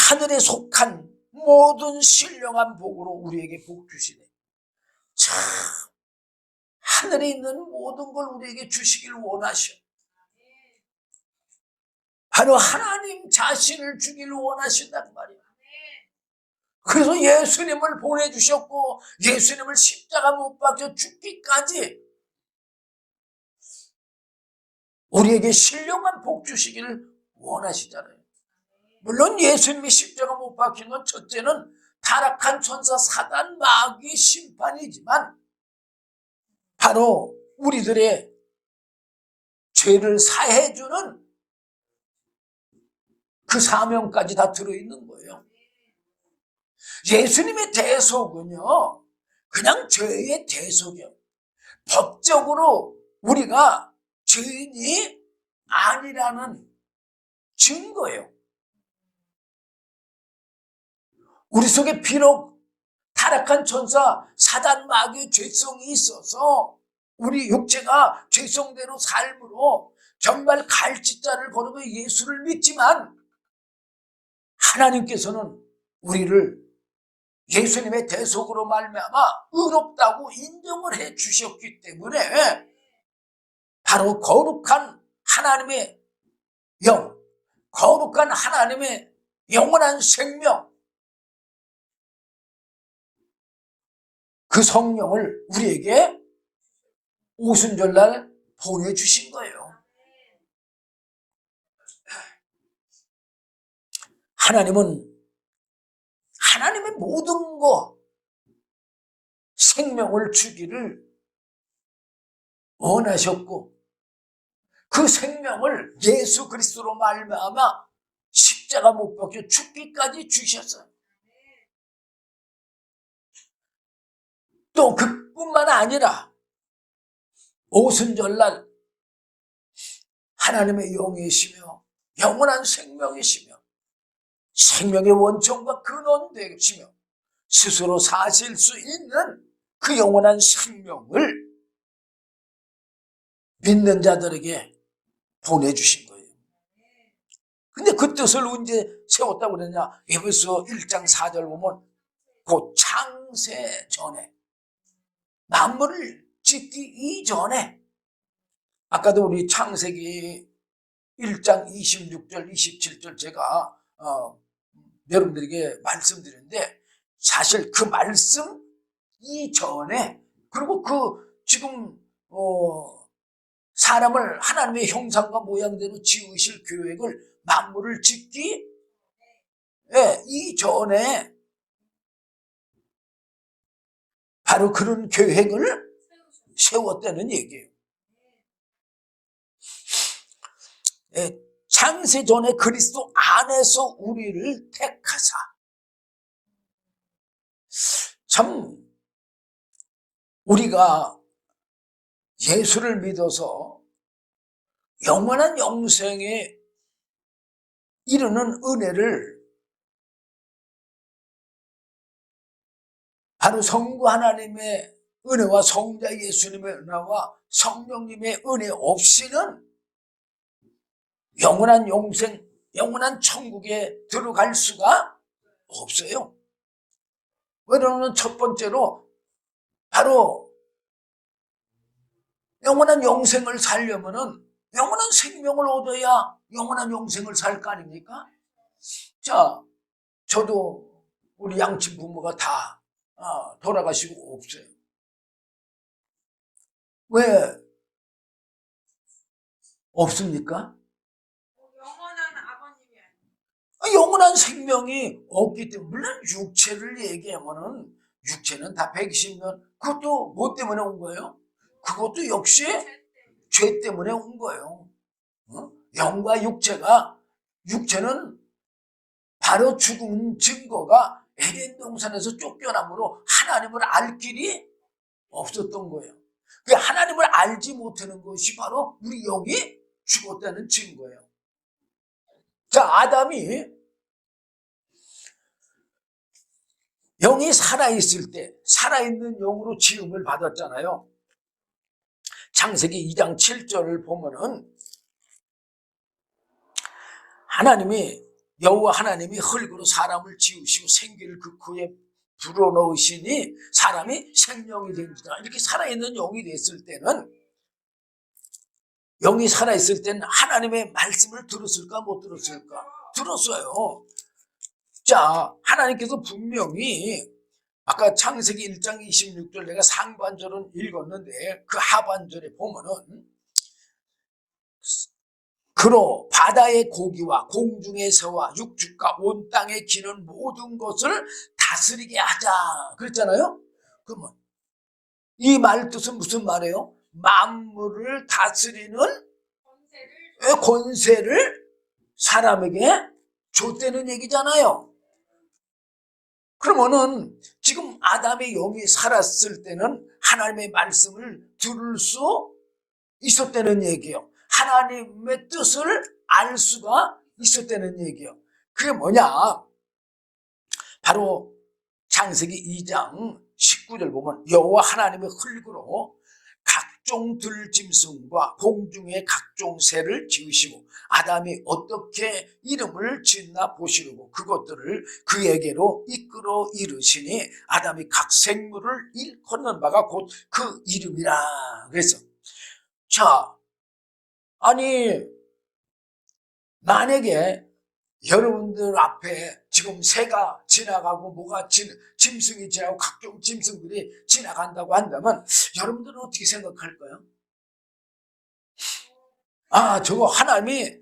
하늘에 속한 모든 신령한 복으로 우리에게 복 주시네. 참 하늘에 있는 모든 걸 우리에게 주시길 원하셔. 바로 하나님 자신을 주기를 원하신단 말이야. 그래서 예수님을 보내주셨고, 예수님을 십자가 못 박혀 죽기까지 우리에게 신령한 복 주시기를 원하시잖아요. 물론 예수님이 십자가 못 박힌 건 첫째는 타락한 천사 사단 마귀의 심판이지만, 바로 우리들의 죄를 사해주는 그 사명까지 다 들어있는 거예요. 예수님의 대속은요, 그냥 죄의 대속이요. 법적으로 우리가 죄인이 아니라는 증거예요. 우리 속에 비록 타락한 천사 사단 마귀의 죄성이 있어서 우리 육체가 죄성대로 삶으로 정말 갈짓자를 걸으며 예수를 믿지만, 하나님께서는 우리를 예수님의 대속으로 말미암아 의롭다고 인정을 해 주셨기 때문에 바로 거룩한 하나님의 영, 거룩한 하나님의 영원한 생명, 그 성령을 우리에게 오순절날 보내주신 거예요. 하나님은 하나님의 모든 것, 생명을 주기를 원하셨고, 그 생명을 예수 그리스도로 말미암아 십자가 못 박혀 죽기까지 주셨어요. 또 그뿐만 아니라 오순절날 하나님의 영이시며 영원한 생명이시며 생명의 원천과 근원 되시며 스스로 사실 수 있는 그 영원한 생명을 믿는 자들에게 보내주신 거예요. 근데 그 뜻을 언제 세웠다고 그러냐? 에베소 1장 4절 보면 곧 창세 전에, 만물을 짓기 이전에, 아까도 우리 창세기 1장 26절 27절 제가 여러분들에게 말씀드렸는데, 사실 그 말씀 이전에, 그리고 그 지금 사람을 하나님의 형상과 모양대로 지으실 계획을 만물을 짓기 이전에 바로 그런 계획을 세웠다는 얘기예요. 창세 전에 그리스도 안에서 우리를 택하사, 참 우리가 예수를 믿어서 영원한 영생에 이르는 은혜를 바로 성부 하나님의 은혜와 성자 예수님의 은혜와 성령님의 은혜 없이는 영원한 영생, 영원한 천국에 들어갈 수가 없어요. 왜냐하면 첫 번째로 바로 영원한 영생을 살려면은 영원한 생명을 얻어야 영원한 영생을 살 거 아닙니까? 자, 저도 우리 양친 부모가 다 돌아가시고 없어요. 왜 없습니까? 영원한 아버님이 영원한 생명이 없기 때문에, 물론 육체를 얘기하면은 육체는 다 120년, 그것도 뭐 때문에 온 거예요? 그것도 역시 죄 때문에 온 거예요. 영과 육체는 바로 죽은 증거가 에덴 동산에서 쫓겨남으로 하나님을 알 길이 없었던 거예요. 그 하나님을 알지 못하는 것이 바로 우리 영이 죽었다는 증거예요. 자, 아담이 영이 살아있을 때 살아있는 영으로 지음을 받았잖아요. 창세기 2장 7절을 보면은 여호와 하나님이 흙으로 사람을 지으시고 생기를 그 코에 불어넣으시니 사람이 생명이 된지라. 이렇게 살아있는 영이 됐을 때는, 영이 살아있을 때는 하나님의 말씀을 들었을까 못 들었을까? 들었어요. 자, 하나님께서 분명히 아까 창세기 1장 26절 내가 상반절은 읽었는데 그 하반절에 보면은 그로 바다의 고기와 공중의 새와 육축과 온 땅에 기는 모든 것을 다스리게 하자 그랬잖아요. 그러면 이 말 뜻은 무슨 말이에요? 만물을 다스리는 권세를 사람에게 줬다는 얘기잖아요. 그러면은 지금 아담의 영이 살았을 때는 하나님의 말씀을 들을 수 있었다는 얘기예요. 하나님의 뜻을 알 수가 있었다는 얘기예요. 그게 뭐냐? 바로 창세기 2장 19절 보면 여호와 하나님의 흙으로 각종 들짐승과 공중의 각종 새를 지으시고 아담이 어떻게 이름을 짓나 보시려고 그것들을 그에게로 이끌어 이르시니 아담이 각 생물을 일컫는 바가 곧 그 이름이라. 그래서 자, 아니 만약에 여러분들 앞에 지금 새가 지나가고 짐승이 지나가고 각종 짐승들이 지나간다고 한다면 여러분들은 어떻게 생각할까요? 저거 하나님이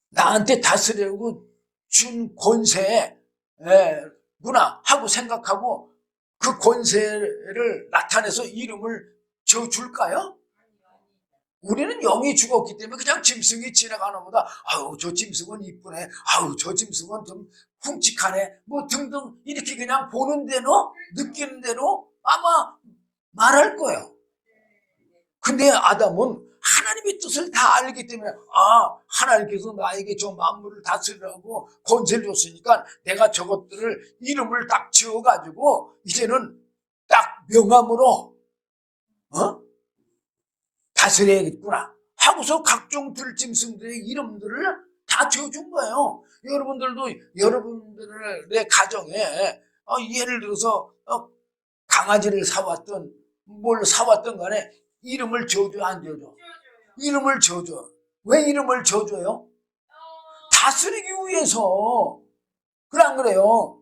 나한테 다스리려고 준 권세구나 하고 생각하고 그 권세를 나타내서 이름을 지어줄까요? 우리는 영이 죽었기 때문에 그냥 짐승이 지나가는 보다 아유 저 짐승은 이쁘네, 아유 저 짐승은 좀 흉측하네, 뭐 등등 이렇게 그냥 보는 대로 느끼는 대로 아마 말할 거예요. 근데 아담은 하나님의 뜻을 다 알기 때문에 하나님께서 나에게 저 만물을 다스리라고 권세를 줬으니까 내가 저것들을 이름을 딱 지어가지고 이제는 딱 명함으로 다스려야겠구나 하고서 각종 들짐승들의 이름들을 다 지어준 거예요. 여러분들도 여러분들의 가정에 예를 들어서 강아지를 사왔든 뭘 사왔든 간에 이름을 지어줘야 안 지어줘? 이름을 지어줘. 왜 이름을 지어줘요? 다스리기 위해서. 그래 안 그래요?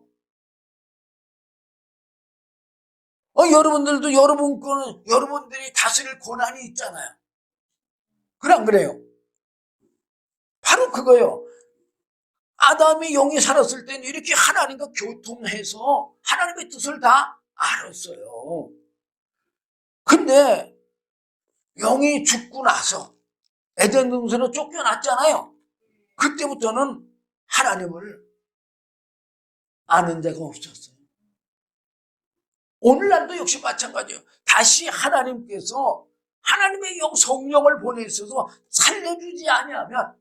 여러분들도 여러분들이 다스릴 권한이 있잖아요. 그래 안 그래요? 바로 그거예요. 아담이 영이 살았을 때는 이렇게 하나님과 교통해서 하나님의 뜻을 다 알았어요. 근데 영이 죽고 나서 에덴 동산으로 쫓겨났잖아요. 그때부터는 하나님을 아는 자가 없었어요. 오늘날도 역시 마찬가지예요. 다시 하나님께서 하나님의 성령을 보내셔서 살려주지 아니하면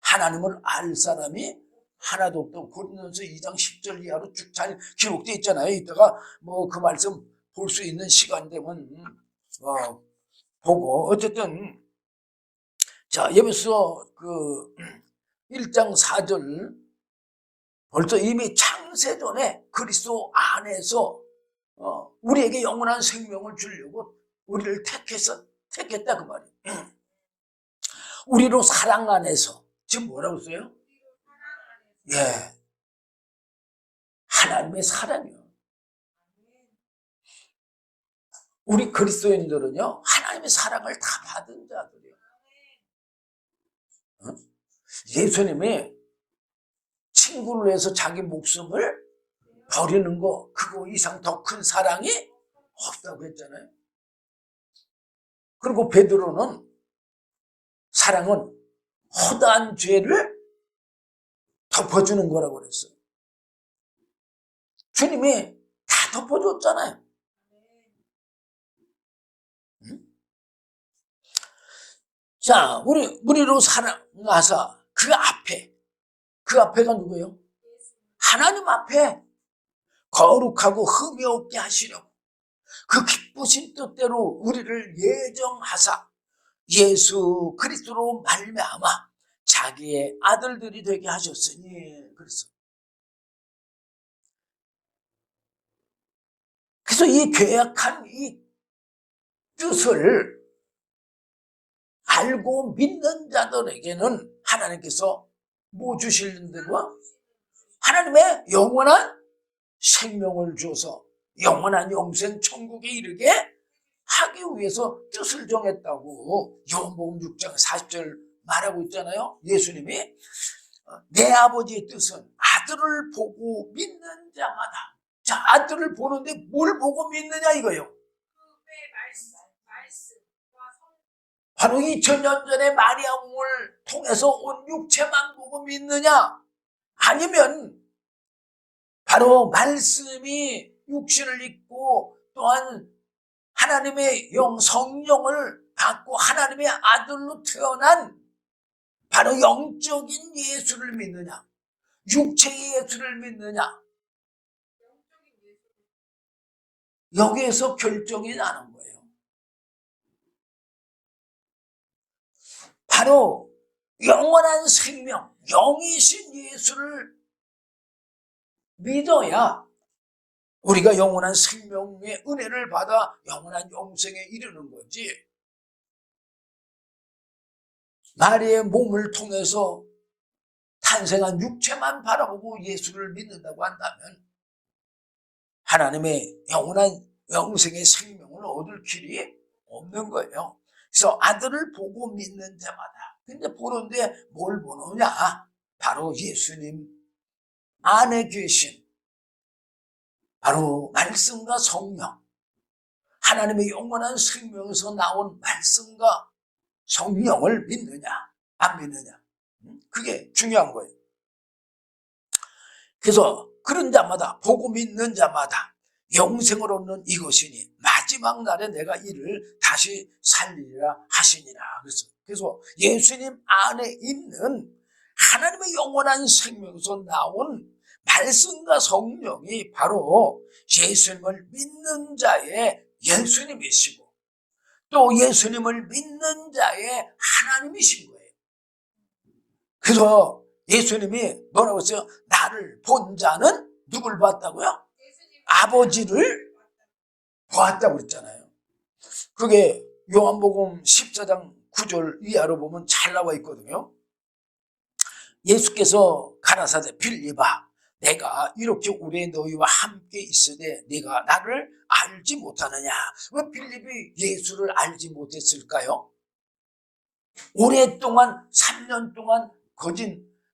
하나님을 알 사람이 하나도 없다고 고린도전서 2장 10절 이하로 쭉 잘 기록되어 있잖아요. 이따가 뭐 그 말씀 볼 수 있는 시간 되면 보고 어쨌든 자 여기서 그 1장 4절 벌써 이미 창세전에 그리스도 안에서 우리에게 영원한 생명을 주려고 우리를 택했다 그 말이에요. 우리로 사랑 안에서 지금 뭐라고 써요? 예, 하나님의 사랑이요. 우리 그리스도인들은요 하나님의 사랑을 다 받은 자들이에요. 예수님이 친구를 위해서 자기 목숨을 버리는 거 그거 이상 더 큰 사랑이 없다고 했잖아요. 그리고 베드로는 사랑은 허다한 죄를 덮어주는 거라고 그랬어요. 주님이 다 덮어줬잖아요. 자, 우리로 사랑하사 그 앞에가 누구예요? 하나님 앞에 거룩하고 흠이 없게 하시려고 그 기쁘신 뜻대로 우리를 예정하사 예수 그리스도로 말미암아 자기의 아들들이 되게 하셨으니 그래서 이 괴약한 이 뜻을 알고 믿는 자들에게는 하나님께서 뭐 주시는데요? 하나님의 영원한 생명을 줘서 영원한 영생 천국에 이르게 하기 위해서 뜻을 정했다고 요한복음 6장 40절 말하고 있잖아요. 예수님이 내 아버지의 뜻은 아들을 보고 믿는 자마다. 자, 아들을 보는데 뭘 보고 믿느냐 이거예요. 바로 2000년 전에 마리아를 통해서 온 육체만 보고 믿느냐 아니면 바로 말씀이 육신을 입고 또한 하나님의 성령을 받고 하나님의 아들로 태어난 바로 영적인 예수를 믿느냐 육체의 예수를 믿느냐 여기에서 결정이 나는 거예요. 바로 영원한 생명 영이신 예수를 믿어야 우리가 영원한 생명의 은혜를 받아 영원한 영생에 이르는 거지. 마리아의 몸을 통해서 탄생한 육체만 바라보고 예수를 믿는다고 한다면 하나님의 영원한 영생의 생명을 얻을 길이 없는 거예요. 그래서 아들을 보고 믿는 자마다. 근데 보는데 뭘 보느냐? 바로 예수님 안에 계신 바로 말씀과 성령, 하나님의 영원한 생명에서 나온 말씀과 성령을 믿느냐 안 믿느냐 그게 중요한 거예요. 그래서 그런 자마다 보고 믿는 자마다 영생을 얻는 이것이니 마지막 날에 내가 이를 다시 살리리라 하시니라. 그래서 예수님 안에 있는 하나님의 영원한 생명에서 나온 말씀과 성령이 바로 예수님을 믿는 자의 예수님이시고 또 예수님을 믿는 자의 하나님이신 거예요. 그래서 예수님이 뭐라고 했어요? 나를 본 자는 누굴 봤다고요? 아버지를 보았다고 그랬잖아요. 그게 요한복음 14장 9절 이하로 보면 잘 나와 있거든요. 예수께서 가라사대 빌립아 내가 이렇게 오래 너희와 함께 있으되 네가 나를 알지 못하느냐. 왜 빌립이 예수를 알지 못했을까요? 오랫동안 3년 동안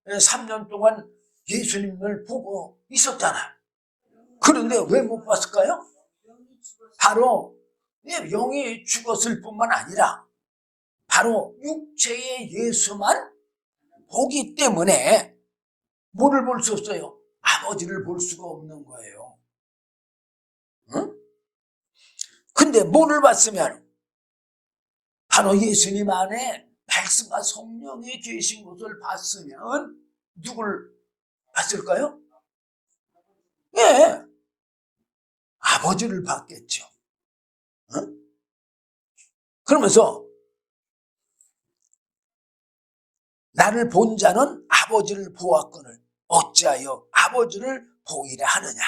3년 동안 예수님을 보고 있었잖아요. 그런데 왜 못 봤을까요? 바로 영이 죽었을 뿐만 아니라 바로 육체의 예수만 보기 때문에 뭐를 볼 수 없어요? 아버지를 볼 수가 없는 거예요. 응? 근데 뭐를 봤으면 바로 예수님 안에 말씀과 성령이 계신 것을 봤으면 누굴 봤을까요? 예. 아버지를 봤겠죠. 어? 그러면서 나를 본 자는 아버지를 보았거늘 어찌하여 아버지를 보이려 하느냐.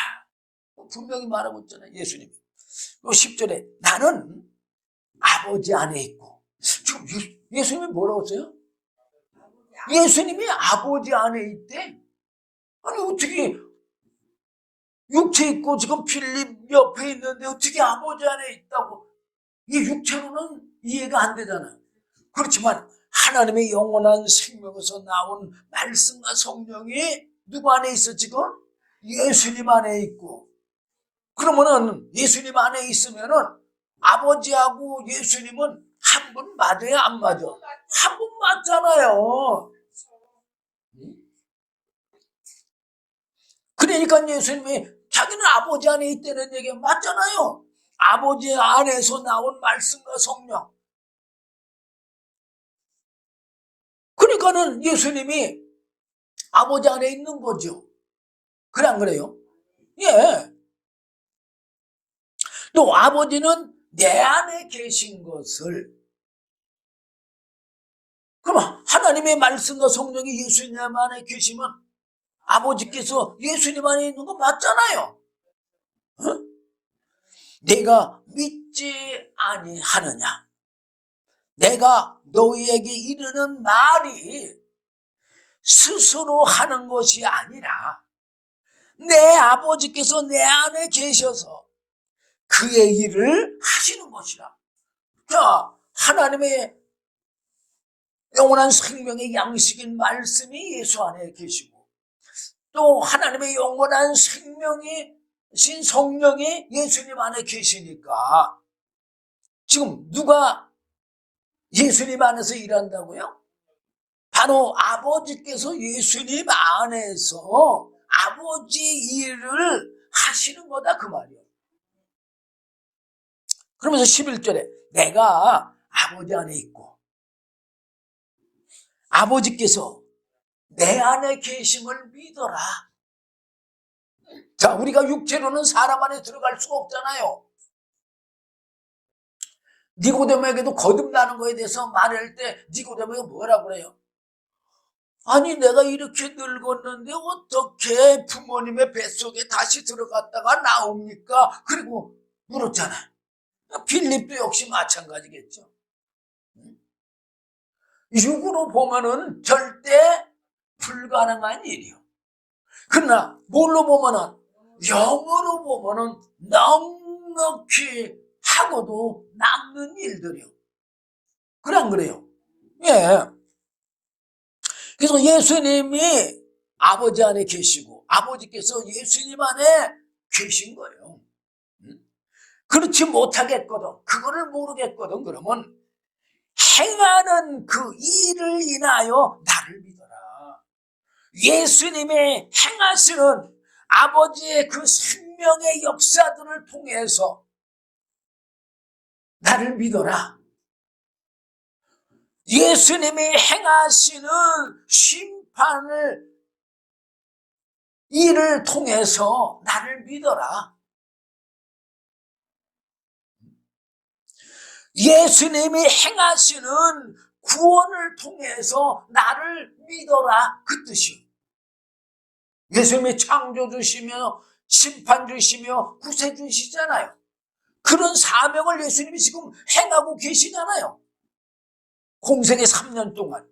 분명히 말하고 있잖아요, 예수님이. 10절에 나는 아버지 안에 있고. 지금 예수님이 뭐라고 했어요? 예수님이 아버지 안에 있대. 아니 어떻게 육체 있고 지금 필립 옆에 있는데 어떻게 아버지 안에 있다고. 이 육체로는 이해가 안 되잖아요. 그렇지만 하나님의 영원한 생명에서 나온 말씀과 성령이 누구 안에 있어 지금? 예수님 안에 있고. 그러면은 예수님 안에 있으면은 아버지하고 예수님은 한 분 맞아요, 안 맞아? 한 분 맞잖아요. 그러니까 예수님이 자기는 아버지 안에 있다는 얘기가 맞잖아요. 아버지 안에서 나온 말씀과 성령. 그러니까는 예수님이 아버지 안에 있는 거죠. 그래 안 그래요? 예. 또 아버지는 내 안에 계신 것을, 그럼 하나님의 말씀과 성령이 예수님 안에 계시면 아버지께서 예수님 안에 있는 거 맞잖아요. 어? 내가 믿지 아니하느냐? 내가 너희에게 이르는 말이 스스로 하는 것이 아니라 내 아버지께서 내 안에 계셔서 그의 일을 하시는 것이라. 자, 하나님의 영원한 생명의 양식인 말씀이 예수 안에 계시고 또 하나님의 영원한 생명이신 성령이 예수님 안에 계시니까 지금 누가 예수님 안에서 일한다고요? 바로 아버지께서 예수님 안에서 아버지 일을 하시는 거다 그 말이에요. 그러면서 11절에 내가 아버지 안에 있고 아버지께서 내 안에 계심을 믿어라. 자, 우리가 육체로는 사람 안에 들어갈 수가 없잖아요. 니고데모에게도 거듭나는 거에 대해서 말할 때 니고데모가 뭐라고 그래요? 아니 내가 이렇게 늙었는데 어떻게 부모님의 뱃속에 다시 들어갔다가 나옵니까? 그리고 물었잖아요. 빌립도 역시 마찬가지겠죠. 육으로 보면은 절대 불가능한 일이요. 그러나 뭘로 보면은 영으로 보면은 넉넉히 하고도 남는 일들이요. 그래 안 그래요? 예. 그래서 예수님이 아버지 안에 계시고 아버지께서 예수님 안에 계신 거예요. 그렇지 못하겠거든, 그거를 모르겠거든, 그러면 행하는 그 일을 인하여 나를 믿어라. 예수님의 행하시는 아버지의 그 생명의 역사들을 통해서 나를 믿어라. 예수님이 행하시는 심판을 일을 통해서 나를 믿어라. 예수님이 행하시는 구원을 통해서 나를 믿어라 그 뜻이요. 예수님이 창조주시며 심판주시며 구세주시잖아요. 그런 사명을 예수님이 지금 행하고 계시잖아요. 공생의 3년 동안.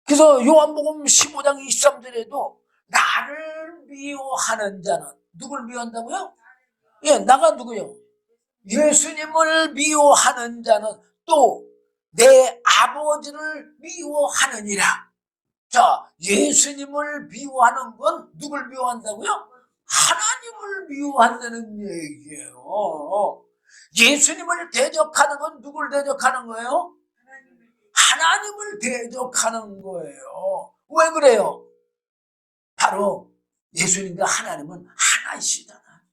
그래서 요한복음 15장 23절에도 나를 미워하는 자는, 누굴 미워한다고요? 예, 나가 누구요? 예수님을 미워하는 자는 또 내 아버지를 미워하느니라. 자, 예수님을 미워하는 건 누굴 미워한다고요? 하나님을 미워한다는 얘기예요. 예수님을 대적하는 건 누굴 대적하는 거예요? 하나님을 대적하는 거예요. 왜 그래요? 바로 예수님과 하나님은 하나이시잖아.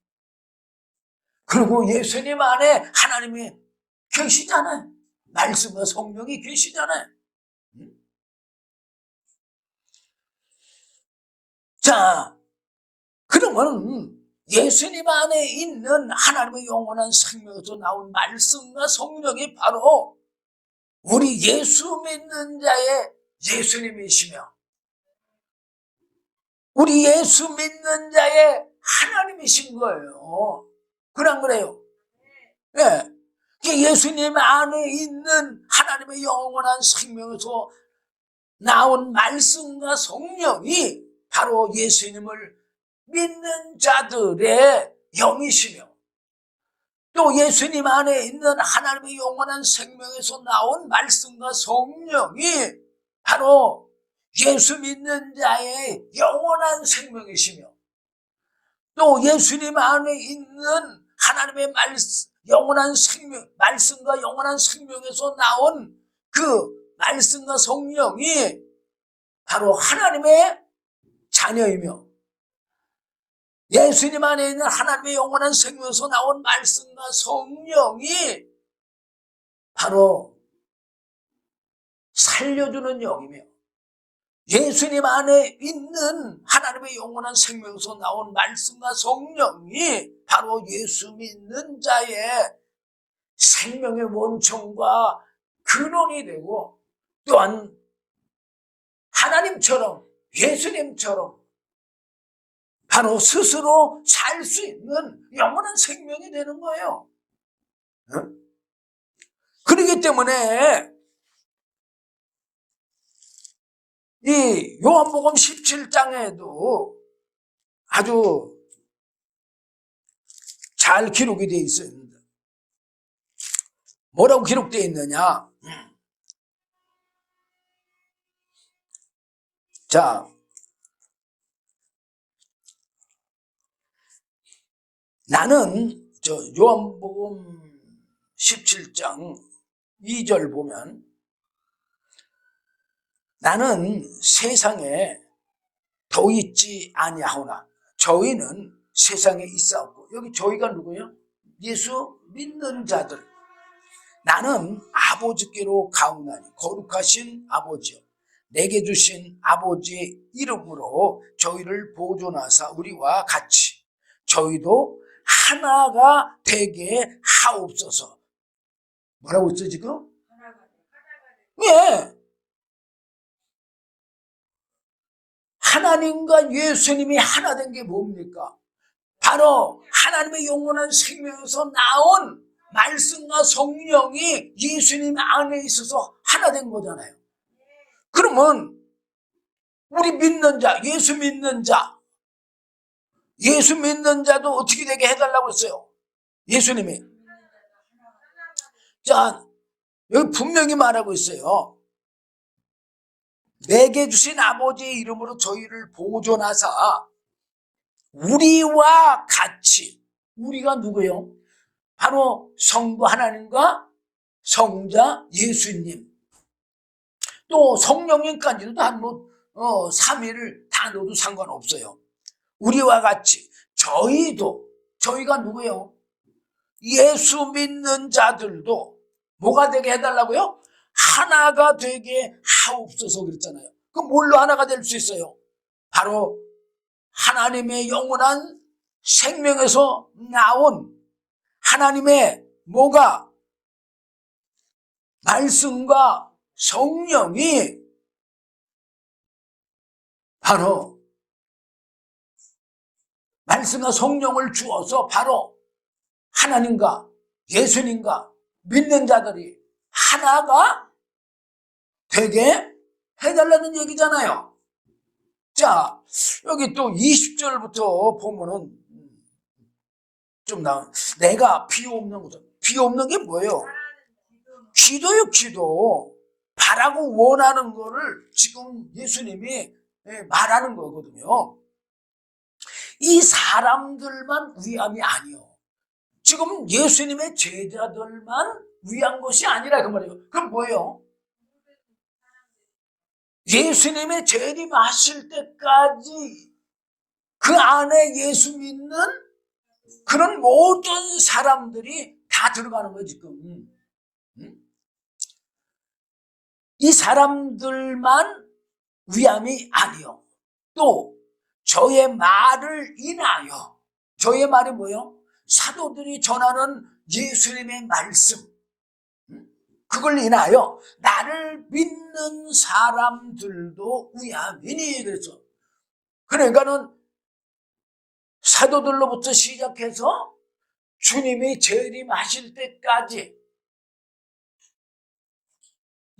그리고 예수님 안에 하나님이 계시잖아요. 말씀과 성령이 계시잖아요. 자, 그러면 예수님 안에 있는 하나님의 영원한 생명에서 나온 말씀과 성령이 바로 우리 예수 믿는 자의 예수님이시며 우리 예수 믿는 자의 하나님이신 거예요. 그냥 그래요. 예. 예수님 안에 있는 하나님의 영원한 생명에서 나온 말씀과 성령이 바로 예수님을 믿는 자들의 영이시며 또 예수님 안에 있는 하나님의 영원한 생명에서 나온 말씀과 성령이 바로 예수 믿는 자의 영원한 생명이시며 또 예수님 안에 있는 하나님의 영원한 생명, 말씀과 영원한 생명에서 나온 그 말씀과 성령이 바로 하나님의 자녀이며 예수님 안에 있는 하나님의 영원한 생명에서 나온 말씀과 성령이 바로 살려주는 영이며 예수님 안에 있는 하나님의 영원한 생명에서 나온 말씀과 성령이 바로 예수 믿는 자의 생명의 원천과 근원이 되고 또한 하나님처럼 예수님처럼 바로 스스로 살 수 있는 영원한 생명이 되는 거예요. 그렇기 때문에 이 요한복음 17장에도 아주 잘 기록이 되어 있습니다. 뭐라고 기록되어 있느냐? 자, 나는 요한복음 17장 2절 보면 나는 세상에 더 있지 아니하오나 저희는 세상에 있사옵고 여기 저희가 누구예요? 예수 믿는 자들. 나는 아버지께로 가오나니 거룩하신 아버지여 내게 주신 아버지의 이름으로 저희를 보존하사 우리와 같이 저희도 하나가 되게 하옵소서. 뭐라고 했어 지금? 예. 하나님과 예수님이 하나 된 게 뭡니까? 바로 하나님의 영원한 생명에서 나온 말씀과 성령이 예수님 안에 있어서 하나 된 거잖아요. 그러면 우리 믿는 자, 예수 믿는 자도 어떻게 되게 해달라고 했어요? 예수님이. 자, 여기 분명히 말하고 있어요. 내게 주신 아버지의 이름으로 저희를 보존하사 우리와 같이, 우리가 누구예요? 바로 성부 하나님과 성자 예수님 또 성령님까지도 다 삼위를 다 넣어도 상관없어요. 우리와 같이 저희가 누구예요? 예수 믿는 자들도 뭐가 되게 해달라고요? 하나가 되게 하옵소서 그랬잖아요. 그럼 뭘로 하나가 될 수 있어요? 바로 하나님의 영원한 생명에서 나온 하나님의 뭐가? 말씀과 성령이 바로 말씀과 성령을 주어서 바로 하나님과 예수님과 믿는 자들이 하나가 되게 해달라는 얘기잖아요. 자, 여기 또 20절부터 보면은 좀 내가 비옵는 것. 비옵는 게 뭐예요? 기도요, 기도. 바라고 원하는 거를 지금 예수님이 말하는 거거든요. 이 사람들만 위함이 아니요. 지금 예수님의 제자들만 위한 것이 아니라 그 말이에요. 그럼 뭐예요? 예수님의 재림하실 때까지 그 안에 예수 믿는 그런 모든 사람들이 다 들어가는 거예요, 지금. 이 사람들만 위함이 아니요. 또 저의 말을 인하여, 저의 말이 뭐요? 사도들이 전하는 예수님의 말씀, 그걸 인하여 나를 믿는 사람들도 위함이니. 그래서 그러니까는 사도들로부터 시작해서 주님이 재림하실 때까지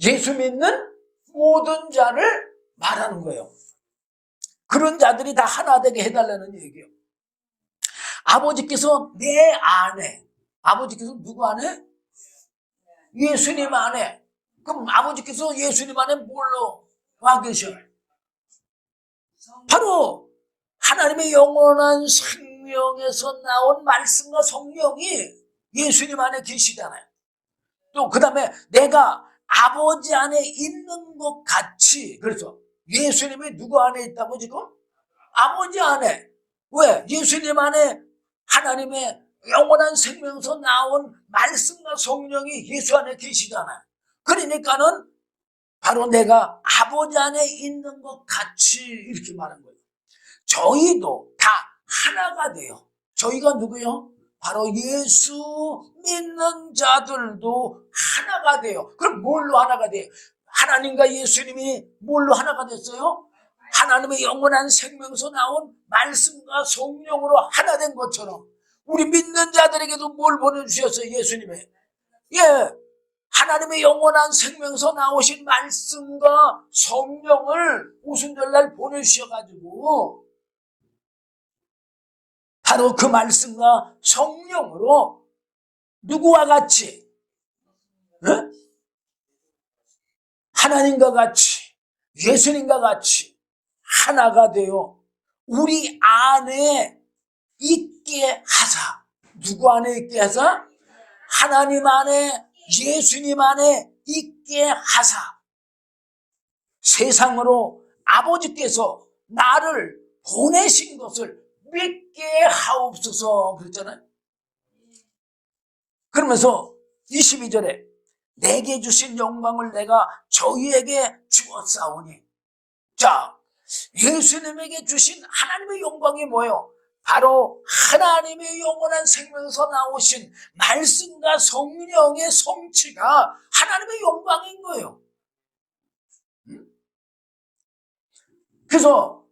예수 믿는 모든 자를 말하는 거예요. 그런 자들이 다 하나 되게 해달라는 얘기예요. 아버지께서 내 안에, 아버지께서 누구 안에? 예수님 안에. 그럼 아버지께서 예수님 안에 뭘로 와 계셔요? 바로 하나님의 영원한 생명에서 나온 말씀과 성령이 예수님 안에 계시잖아요. 또 그 다음에 내가 아버지 안에 있는 것 같이, 그래서 예수님이 누구 안에 있다고 지금? 아버지 안에. 왜? 예수님 안에 하나님의 영원한 생명에서 나온 말씀과 성령이 예수 안에 계시잖아요. 그러니까는 바로 내가 아버지 안에 있는 것 같이 이렇게 말한 거예요. 저희도 다 하나가 돼요. 저희가 누구요? 바로 예수 믿는 자들도 하나가 돼요. 그럼 뭘로 하나가 돼요? 하나님과 예수님이 뭘로 하나가 됐어요? 하나님의 영원한 생명에서 나온 말씀과 성령으로 하나 된 것처럼 우리 믿는 자들에게도 뭘 보내주셨어요? 예수님이. 예, 하나님의 영원한 생명에서 나오신 말씀과 성령을 오순절날 보내주셔가지고 바로 그 말씀과 성령으로 누구와 같이? 네? 하나님과 같이, 예수님과 같이 하나가 되어 우리 안에 있게 하사. 누구 안에 있게 하사? 하나님 안에, 예수님 안에 있게 하사. 세상으로 아버지께서 나를 보내신 것을 믿게 하옵소서 그랬잖아요. 그러면서 22절에 내게 주신 영광을 내가 저희에게 주었사오니. 자, 예수님에게 주신 하나님의 영광이 뭐예요? 바로 하나님의 영원한 생명에서 나오신 말씀과 성령의 성취가 하나님의 영광인 거예요. 그래서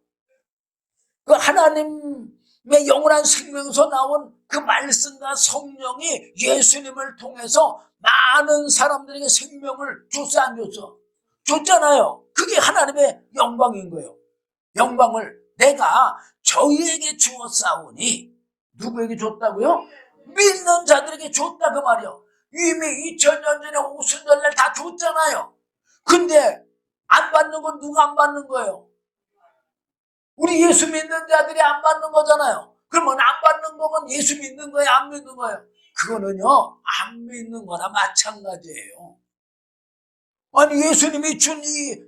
그 하나님의 영원한 생명에서 나온 그 말씀과 성령이 예수님을 통해서 많은 사람들에게 생명을 줬어 안 줬어? 줬잖아요. 그게 하나님의 영광인 거예요. 영광을 내가 저희에게 주었사오니. 누구에게 줬다고요? 믿는 자들에게 줬다 그 말이요. 이미 2000년 전에 오순절날 다 줬잖아요. 근데 안 받는 건 누가 안 받는 거예요? 우리 예수 믿는 자들이 안 받는 거잖아요. 그러면 안 받는 거면 예수 믿는 거예요? 안 믿는 거예요? 그거는요, 안 믿는 거나 마찬가지예요. 아니, 예수님이 준 이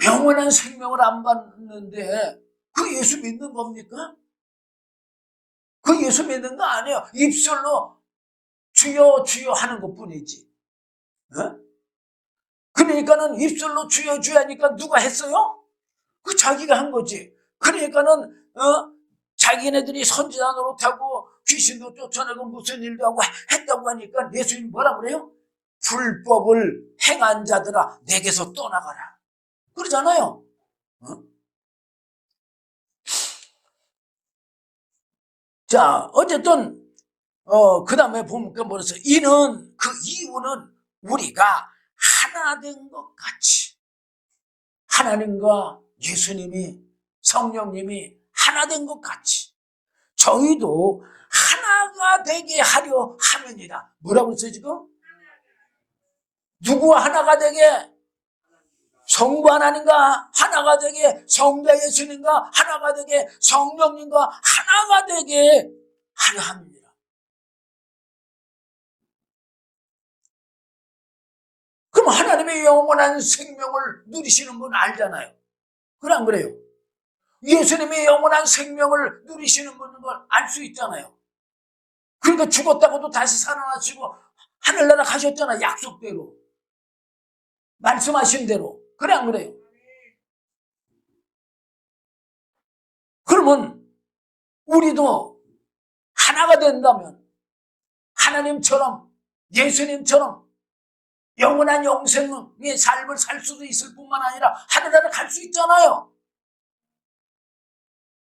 영원한 생명을 안 받는데, 그 예수 믿는 겁니까? 그 예수 믿는 거 아니에요. 입술로 주여, 주여 하는 것 뿐이지. 어? 그러니까는 입술로 주여, 주여 하니까 누가 했어요? 그 자기가 한 거지. 그러니까는 자기네들이 선지자 노릇하고 귀신도 쫓아내고 무슨 일도 하고 했다고 하니까 예수님 뭐라 그래요? 불법을 행한 자들아 내게서 떠나가라. 그러잖아요. 자, 어쨌든 그 다음에 보면 뭐랬어? 이는 그 이유는 우리가 하나 된 것 같이 하나님과 예수님이 성령님이 하나 된 것 같이 저희도 하나가 되게 하려 함이니라. 뭐라고 했어요 지금? 누구와 하나가 되게? 성부 하나님과 하나가 되게, 성자 예수님과 하나가 되게, 성령님과 하나가 되게 하려 합니다. 그럼 하나님의 영원한 생명을 누리시는 분 알잖아요. 그래 안 그래요? 예수님의 영원한 생명을 누리시는 분인 걸 알 수 있잖아요. 그러니까 죽었다고도 다시 살아나시고 하늘나라 가셨잖아요. 약속대로. 말씀하신 대로. 그래 안 그래요? 그러면 우리도 하나가 된다면 하나님처럼 예수님처럼 영원한 영생의 삶을 살 수도 있을 뿐만 아니라 하늘나라 갈 수 있잖아요.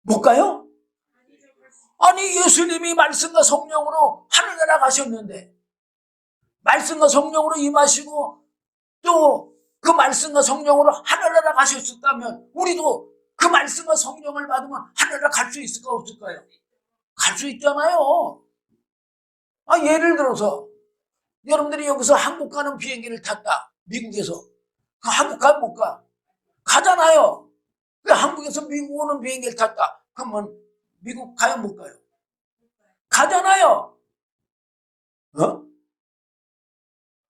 못 가요? 아니 예수님이 말씀과 성령으로 하늘나라 가셨는데 말씀과 성령으로 임하시고 또 그 말씀과 성령으로 하늘나라 가셨었다면 우리도 그 말씀과 성령을 받으면 하늘나라 갈 수 있을까 없을까요? 갈 수 있잖아요. 예를 들어서 여러분들이 여기서 한국 가는 비행기를 탔다. 미국에서. 그 한국 가 못 가? 가잖아요. 그 한국에서 미국 오는 비행기를 탔다. 그러면 미국 가요 못 가요? 가잖아요.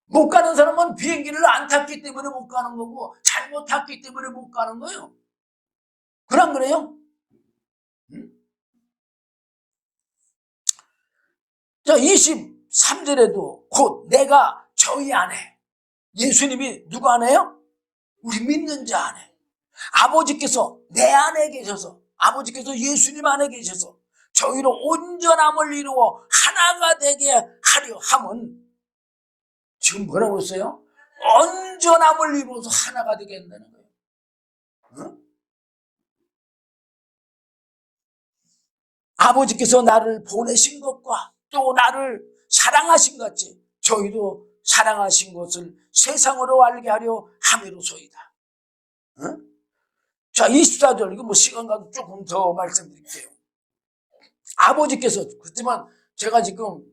못 가는 사람은 비행기를 안 탔기 때문에 못 가는 거고 잘못 탔기 때문에 못 가는 거예요. 그럼 그래요? 자, 23절에도 곧 내가 저희 안에 예수님이 누구 안에요? 우리 믿는 자 안에 아버지께서 내 안에 계셔서 아버지께서 예수님 안에 계셔서 저희로 온전함을 이루어 하나가 되게 하려 함은 지금 뭐라고 했어요? 온전함을 이루어서 하나가 되게 한다는 거예요. 아버지께서 나를 보내신 것과 또 나를 사랑하신 것 같이 저희도 사랑하신 것을 세상으로 알게 하려 함이로소이다. 자, 24절 이거 뭐 시간 가도 조금 더 말씀드릴게요. 아버지께서 그렇지만 제가 지금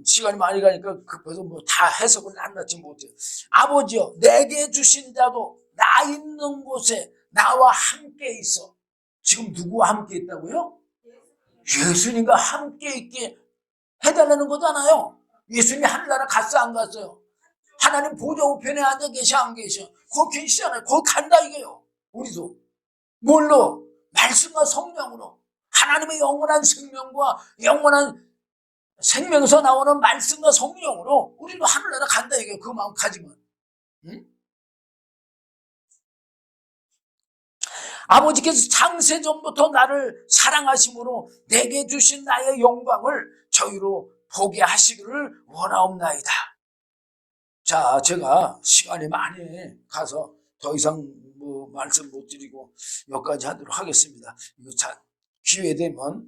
시간이 많이 가니까 급해서 뭐 다 해석을 낱낱이 못해요. 아버지여 내게 주신 자도 나 있는 곳에 나와 함께 있어. 지금 누구와 함께 있다고요? 예수님과 함께 있게 해달라는 거잖아요. 예수님이 하늘나라 갔어 안 갔어요? 하나님 보좌 우편에 앉아 계셔 안 계셔? 거기 계시잖아요. 거기 간다 이게요. 우리도 뭘로? 말씀과 성령으로 하나님의 영원한 생명과 영원한 생명에서 나오는 말씀과 성령으로 우리도 하늘나라 간다 이게요. 그 마음 가지면. 아버지께서 창세전부터 나를 사랑하심으로 내게 주신 나의 영광을 저희로 보게 하시기를 원하옵나이다. 자, 제가 시간이 많이 가서 더 이상 뭐 말씀 못 드리고 여기까지 하도록 하겠습니다. 이거 기회 되면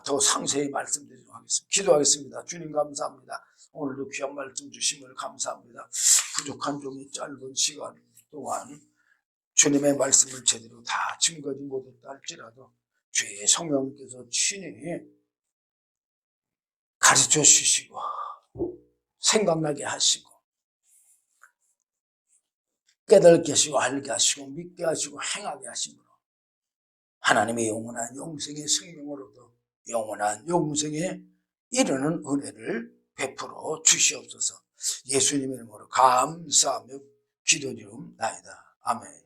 더 상세히 말씀드리도록 하겠습니다. 기도하겠습니다. 주님 감사합니다. 오늘도 귀한 말씀 주심을 감사합니다. 부족한 종이 짧은 시간 동안 주님의 말씀을 제대로 다 증거하지 못했다 할지라도 주의 성령께서 친히 가르쳐 주시고 생각나게 하시고 깨닫게 하시고 알게 하시고 믿게 하시고 행하게 하심으로 하나님의 영원한 영생의 생명으로도 영원한 영생에 이르는 은혜를 베풀어 주시옵소서. 예수님의 이름으로 감사하며 기도드리옵나이다. 아멘.